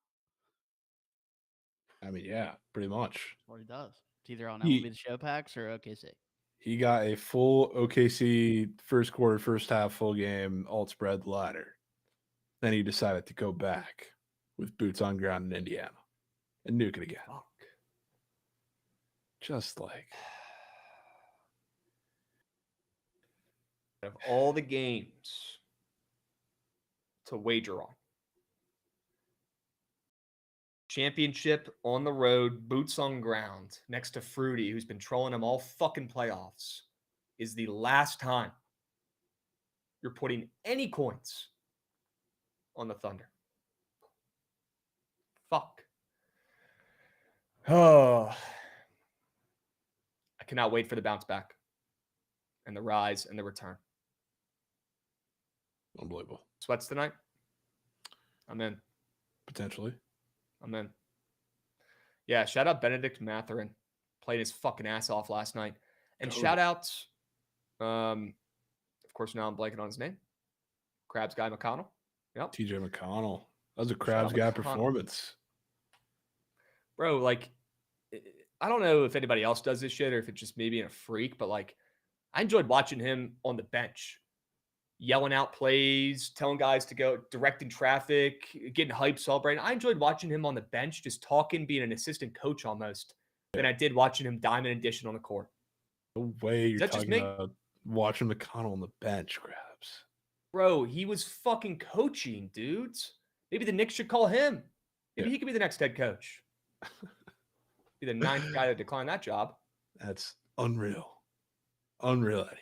Speaker 3: I mean, yeah, pretty much.
Speaker 5: That's what he does. It's either on MLB The Show packs or OKC.
Speaker 3: He got a full OKC first quarter, first half, full game, alt spread ladder. Then he decided to go back with boots on ground in Indiana and nuke it again.
Speaker 2: Fuck.
Speaker 3: Just like.
Speaker 2: Of all the games to wager on, championship on the road, boots on ground, next to Fruity, who's been trolling him all fucking playoffs, is the last time you're putting any coins on the Thunder. Fuck. Oh. I cannot wait for the bounce back and the rise and the return.
Speaker 3: Unbelievable.
Speaker 2: Sweats tonight? I'm in.
Speaker 3: Potentially.
Speaker 2: I'm in. Yeah, shout out Benedict Mathurin. Played his fucking ass off last night. And shout out, of course, now I'm blanking on his name. Krabs guy McConnell. Yep.
Speaker 3: TJ McConnell. That was a Krabs guy performance.
Speaker 2: Bro, like, I don't know if anybody else does this shit or if it's just me being a freak, but like, I enjoyed watching him on the bench, yelling out plays, telling guys to go, directing traffic, getting hype, celebrating. I enjoyed watching him on the bench, just talking, being an assistant coach almost, than I did watching him diamond and dishing on the court.
Speaker 3: No way you're talking about watching McConnell on the bench, Krabs.
Speaker 2: Bro, he was fucking coaching, dudes. Maybe the Knicks should call him. Maybe he could be the next head coach. Be the 9th guy to decline that job.
Speaker 3: That's unreal. Unreal out of you.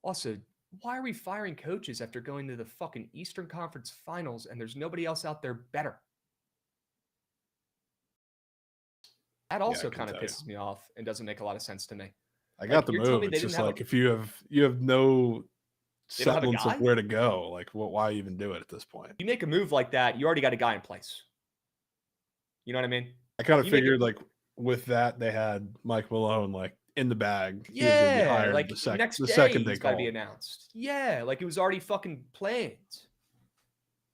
Speaker 2: Also, why are we firing coaches after going to the fucking Eastern Conference Finals and there's nobody else out there better? That also kind of pisses me off and doesn't make a lot of sense to me.
Speaker 3: I got the move. It's just like if you have no semblance of where to go, like why even do it at this point?
Speaker 2: You make a move like that, you already got a guy in place. You know what I mean?
Speaker 3: I kind of figured like with that they had Mike Malone like in the bag.
Speaker 2: Yeah, like next day he's got to be announced. Yeah, like it was already fucking planned.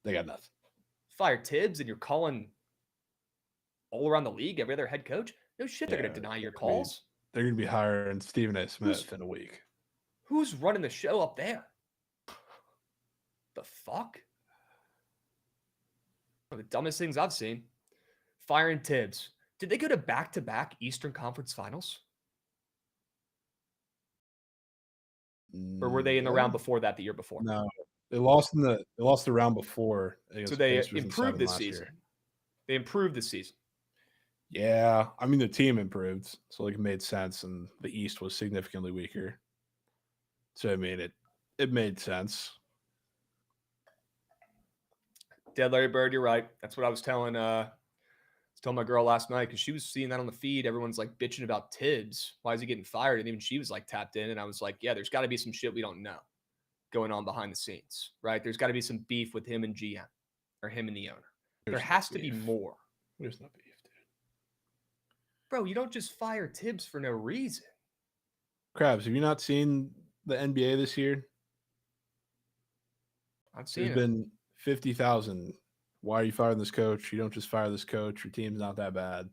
Speaker 3: They got nothing.
Speaker 2: Fire Tibbs and you're calling all around the league every other head coach? No shit, they're going to deny your calls.
Speaker 3: They're going to be hiring Stephen A. Smith in a week.
Speaker 2: Who's running the show up there? The fuck? One of the dumbest things I've seen. Firing Tibbs. Did they go to back-to-back Eastern Conference Finals? Or were they in the round before that the year before?
Speaker 3: No, They lost the round before against
Speaker 2: So
Speaker 3: the
Speaker 2: they
Speaker 3: Pacers in
Speaker 2: improved
Speaker 3: 7
Speaker 2: this
Speaker 3: last
Speaker 2: season.
Speaker 3: year.
Speaker 2: They improved this season.
Speaker 3: Yeah, I mean the team improved, so like it made sense, and the East was significantly weaker. So I mean it made sense.
Speaker 2: Dead Larry Bird, you're right. That's what I was telling my girl last night because she was seeing that on the feed. Everyone's like bitching about Tibbs. Why is he getting fired? And even she was like tapped in, and I was like, yeah, there's got to be some shit we don't know going on behind the scenes, right? There's got to be some beef with him and GM or him and the owner. There has to be more.
Speaker 3: There's no beef, dude.
Speaker 2: Bro, you don't just fire Tibbs for no reason.
Speaker 3: Krabs, have you not seen the NBA this year?
Speaker 2: I've seen
Speaker 3: There's
Speaker 2: it.
Speaker 3: been 50,000. Why are you firing this coach? You don't just fire this coach. Your team's not that bad.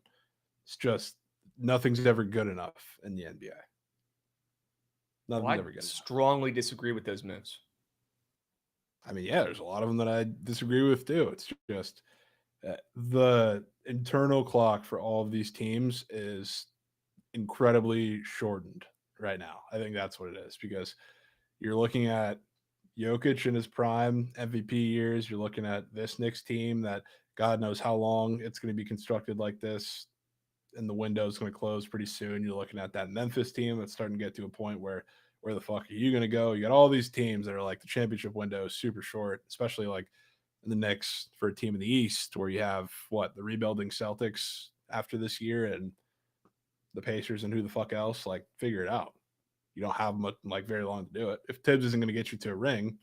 Speaker 3: It's just nothing's ever good enough in the NBA. Nothing's ever good enough.
Speaker 2: Strongly disagree with those moves.
Speaker 3: I mean, yeah, there's a lot of them that I disagree with too. It's just the internal clock for all of these teams is incredibly shortened right now. I think that's what it is because you're looking at Jokic in his prime MVP years. You're looking at this Knicks team that God knows how long it's going to be constructed like this, and the window is going to close pretty soon. You're looking at that Memphis team that's starting to get to a point where the fuck are you going to go? You got all these teams that are like the championship window is super short, especially like in the Knicks for a team in the East where you have the rebuilding Celtics after this year and the Pacers and who the fuck else. Like, figure it out. You don't have much, very long to do it. If Tibbs isn't going to get you to a ring,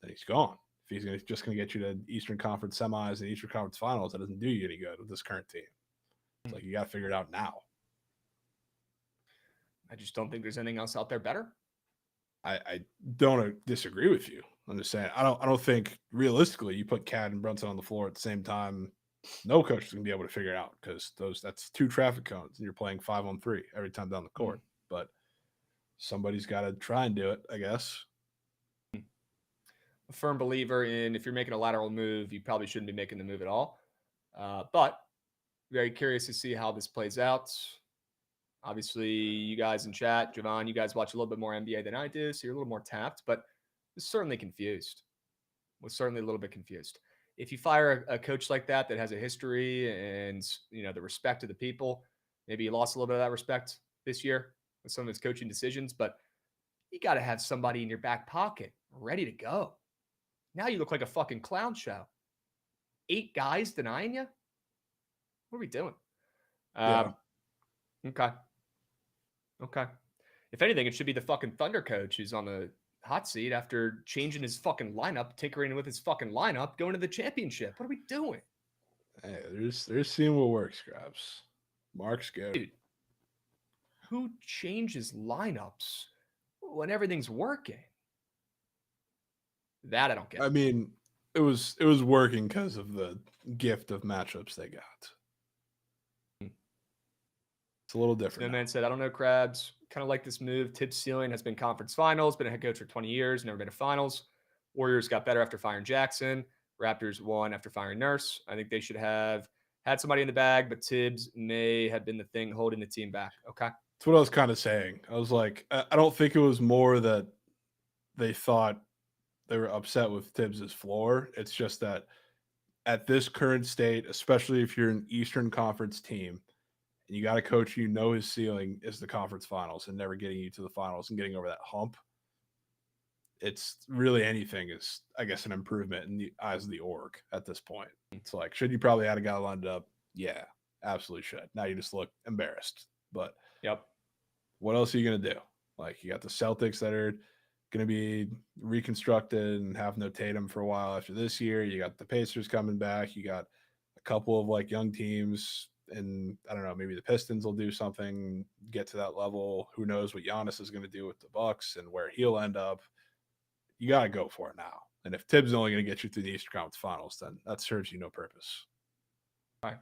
Speaker 3: then he's gone. If he's just going to get you to Eastern Conference semis and Eastern Conference finals, that doesn't do you any good with this current team. It's like you got to figure it out now.
Speaker 2: I just don't think there's anything else out there better.
Speaker 3: I don't disagree with you. I'm just saying I don't think realistically you put Cat and Brunson on the floor at the same time. No coach is going to be able to figure it out because that's 2 traffic cones and you're playing 5-on-3 every time down the court. But somebody's got to try and do it, I guess.
Speaker 2: A firm believer in if you're making a lateral move, you probably shouldn't be making the move at all. But very curious to see how this plays out. Obviously, you guys in chat, Jovan, you guys watch a little bit more NBA than I do, so you're a little more tapped, but was certainly confused. Was certainly a little bit confused. If you fire a coach like that has a history and the respect of the people, maybe he lost a little bit of that respect this year with some of his coaching decisions, but you got to have somebody in your back pocket ready to go. Now you look like a fucking clown show. 8 guys denying you? What are we doing? Okay. If anything, it should be the fucking Thunder coach who's on the hot seat after changing his fucking lineup, tinkering with his fucking lineup, going to the championship. What are we doing?
Speaker 3: Hey, there's seeing what works, Krabs. Mark's good.
Speaker 2: Dude, who changes lineups when everything's working? That I don't get.
Speaker 3: I mean, it was working because of the gift of matchups they got. It's a little different.
Speaker 2: Man said, I don't know, Krabs. Kind of like this move. Tibbs' ceiling has been conference finals, been a head coach for 20 years, never been to finals. Warriors got better after firing Jackson. Raptors won after firing Nurse. I think they should have had somebody in the bag, but Tibbs may have been the thing holding the team back. Okay.
Speaker 3: That's what I was kind of saying. I was like, I don't think it was more that they thought they were upset with Tibbs' floor. It's just that at this current state, especially if you're an Eastern Conference team, and you got a coach his ceiling is the conference finals and never getting you to the finals and getting over that hump, it's really anything is, I guess, an improvement in the eyes of the org at this point. It's like, should you probably had a guy lined up? Yeah, absolutely should. Now you just look embarrassed. But what else are you going to do? Like, you got the Celtics that are going to be reconstructed and have no Tatum for a while after this year. You got the Pacers coming back. You got a couple of young teams. And I don't know, maybe the Pistons will do something, get to that level. Who knows what Giannis is going to do with the Bucks and where he'll end up. You got to go for it now. And if Tibbs is only going to get you to the Eastern Conference Finals, then that serves you no purpose.
Speaker 2: All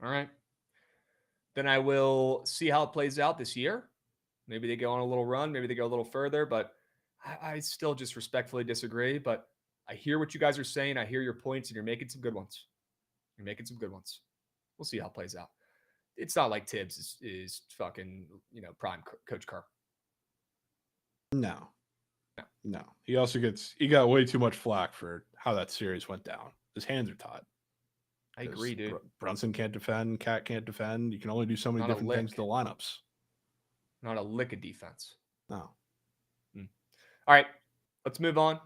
Speaker 2: right. Then I will see how it plays out this year. Maybe they go on a little run. Maybe they go a little further. But I still just respectfully disagree. But I hear what you guys are saying. I hear your points, and you're making some good ones. We'll see how it plays out. It's not like Tibbs is fucking, prime Coach Carr.
Speaker 3: No. No. He got way too much flack for how that series went down. His hands are tied.
Speaker 2: I agree, dude.
Speaker 3: Brunson can't defend. Cat can't defend. You can only do so many
Speaker 2: Not a
Speaker 3: different things
Speaker 2: lick.
Speaker 3: to the lineups.
Speaker 2: Not a lick of defense.
Speaker 3: No.
Speaker 2: All right, let's move on.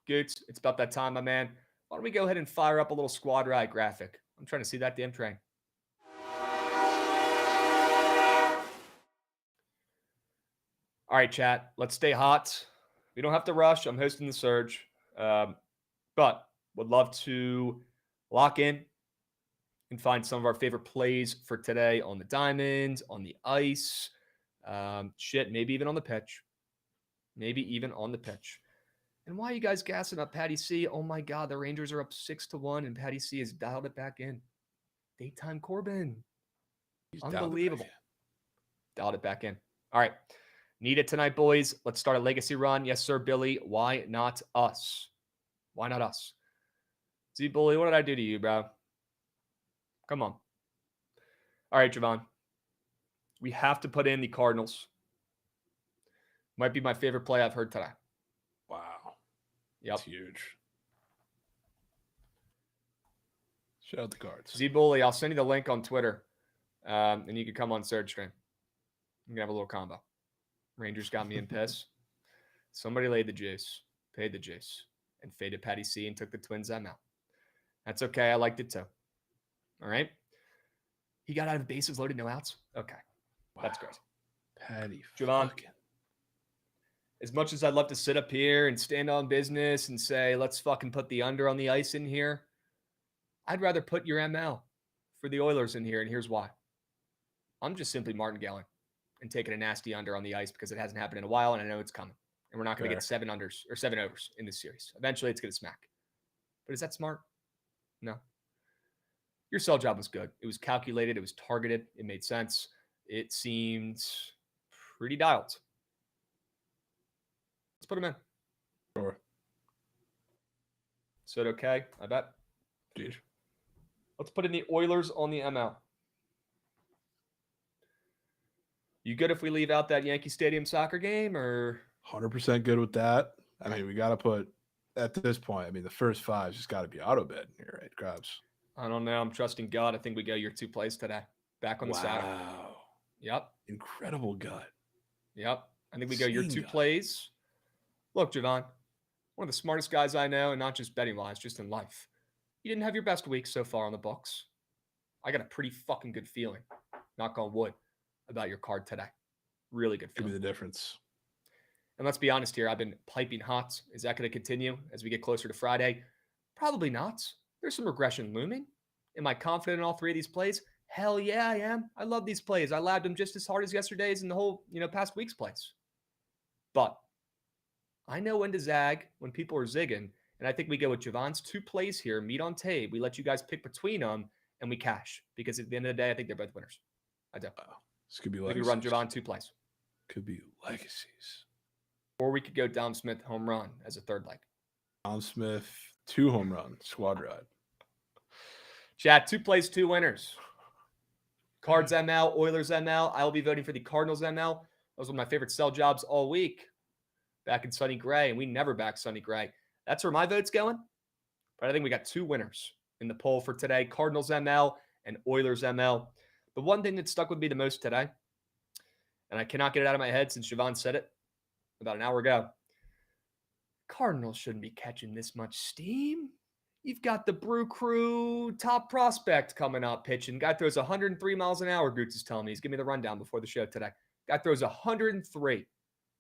Speaker 2: Goots, it's about that time, my man. Why don't we go ahead and fire up a little squad ride graphic? I'm trying to see that damn train. All right, chat. Let's stay hot. We don't have to rush. I'm hosting the surge. But would love to lock in and find some of our favorite plays for today on the diamond, on the ice, maybe even on the pitch. Maybe even on the pitch. And why are you guys gassing up Patty C? Oh my God, the Rangers are up 6-1 and Patty C has dialed it back in. Daytime Corbin.
Speaker 3: He's
Speaker 2: Unbelievable. Dialed it back in. All right. Need it tonight, boys. Let's start a legacy run. Yes, sir, Billy. Why not us? Why not us? Z-Bully, what did I do to you, bro? Come on. All right, Jovan. We have to put in the Cardinals. Might be my favorite play I've heard today.
Speaker 3: Wow.
Speaker 2: Yep.
Speaker 3: That's huge. Shout out the Cards.
Speaker 2: Z-Bully, I'll send you the link on Twitter. And you can come on Surge Stream. You can have a little combo. Rangers got me in piss. Somebody laid the juice, paid the juice, and faded Patty C and took the Twins M out. That's okay. I liked it too. All right. He got out of bases loaded, no outs. Okay. Wow. That's great.
Speaker 3: Patty.
Speaker 2: Jovan, as much as I'd love to sit up here and stand on business and say, let's fucking put the under on the ice in here, I'd rather put your ML for the Oilers in here, and here's why. I'm just simply martingaling and taking a nasty under on the ice because it hasn't happened in a while, and I know it's coming. And we're not going to get 7 unders or 7 overs in this series. Eventually, it's going to smack. But is that smart? No. Your sell job was good. It was calculated. It was targeted. It made sense. It seemed pretty dialed. Let's put them in.
Speaker 3: Sure.
Speaker 2: Is that okay? I bet.
Speaker 3: Dude.
Speaker 2: Let's put in the Oilers on the ML. You good if we leave out that Yankee Stadium soccer game, or
Speaker 3: 100% good with that? I mean, we got to put at this point. I mean, the first 5 just got to be auto bid here, right, Krabs?
Speaker 2: I don't know. I'm trusting God. I think we go your 2 plays today. Back on the saddle.
Speaker 3: Wow.
Speaker 2: Yep.
Speaker 3: Incredible gut.
Speaker 2: Yep. I think we go your 2 plays. Look, Jovan, one of the smartest guys I know, and not just betting wise, just in life. You didn't have your best week so far on the books. I got a pretty fucking good feeling, knock on wood, about your card today. Really good feeling.
Speaker 3: Could be the difference.
Speaker 2: And let's be honest here. I've been piping hot. Is that going to continue as we get closer to Friday? Probably not. There's some regression looming. Am I confident in all 3 of these plays? Hell yeah, I am. I love these plays. I labbed them just as hard as yesterday's and the whole, past week's plays. But I know when to zag when people are zigging. And I think we go with Jovan's 2 plays here, meet on tape. We let you guys pick between them, and we cash. Because at the end of the day, I think they're both winners. I do.
Speaker 3: This could be legacies.
Speaker 2: We could run Jovan 2 plays.
Speaker 3: Could be legacies.
Speaker 2: Or we could go Dom Smith home run as a 3rd leg.
Speaker 3: Dom Smith, 2 home run, squad ride.
Speaker 2: Chat, 2 plays, 2 winners. Cards ML, Oilers ML. I will be voting for the Cardinals ML. Those were my favorite sell jobs all week. Back in Sonny Gray, and we never back Sonny Gray. That's where my vote's going. But I think we got 2 winners in the poll for today. Cardinals ML and Oilers ML. The one thing that stuck with me the most today, and I cannot get it out of my head since Jovan said it about an hour ago. Cardinals shouldn't be catching this much steam. You've got the Brew Crew top prospect coming up pitching. Guy throws 103 miles an hour, Goots is telling me. He's giving me the rundown before the show today. Guy throws 103.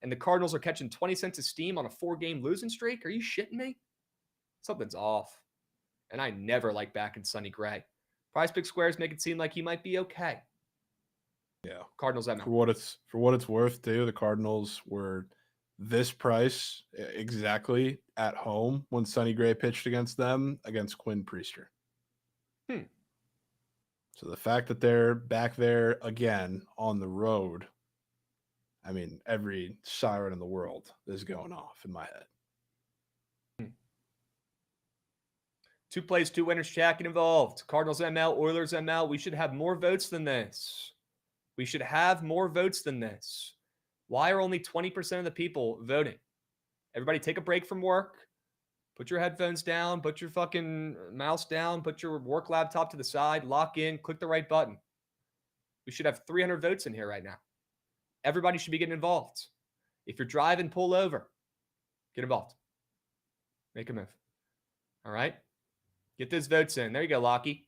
Speaker 2: And the Cardinals are catching 20 cents of steam on a 4-game losing streak? Are you shitting me? Something's off. And I never like backing Sonny Gray. Prize Pick Squares make it seem like he might be okay.
Speaker 3: Yeah.
Speaker 2: Cardinals ML.
Speaker 3: For what it's worth, too, the Cardinals were this price exactly at home when Sonny Gray pitched against them against Quinn Priester. So the fact that they're back there again on the road, I mean, every siren in the world is going off in my head.
Speaker 2: 2 plays, 2 winners, chat, get involved. Cardinals ML, Oilers ML. We should have more votes than this. We should have more votes than this. Why are only 20% of the people voting? Everybody take a break from work. Put your headphones down. Put your fucking mouse down. Put your work laptop to the side. Lock in. Click the right button. We should have 300 votes in here right now. Everybody should be getting involved. If you're driving, pull over. Get involved. Make a move. All right? Get those votes in. There you go, Lockie.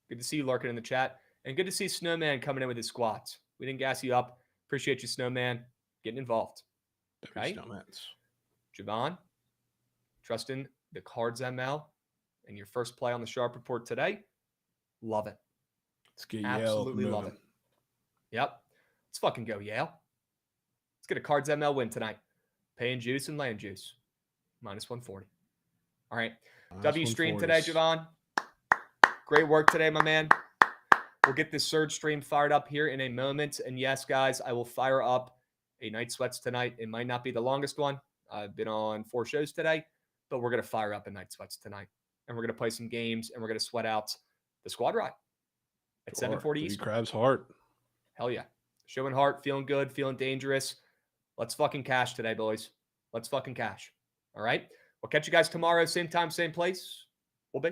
Speaker 2: Good to see you lurking in the chat. And good to see Snowman coming in with his squats. We didn't gas you up. Appreciate you, Snowman, getting involved. Okay? Jovan, trusting the Cards ML and your first play on the Sharp Report today. Love it.
Speaker 3: Let's get
Speaker 2: Absolutely
Speaker 3: Yale
Speaker 2: love it. Yep. Let's fucking go, Yale. Let's get a Cards ML win tonight. Paying juice and land juice. Minus 140. All right. W stream today, Jovan. Great work today, my man. We'll get this Surge stream fired up here in a moment. And yes, guys, I will fire up a Night Sweats tonight. It might not be the longest one. I've been on 4 shows today, but we're going to fire up a Night Sweats tonight. And we're going to play some games, and we're going to sweat out the squad ride at 7:40 Eastern.
Speaker 3: Krabs Heart.
Speaker 2: Hell yeah. Showing heart, feeling good, feeling dangerous. Let's fucking cash today, boys. Let's fucking cash. All right? We'll catch you guys tomorrow, same time, same place. We'll be.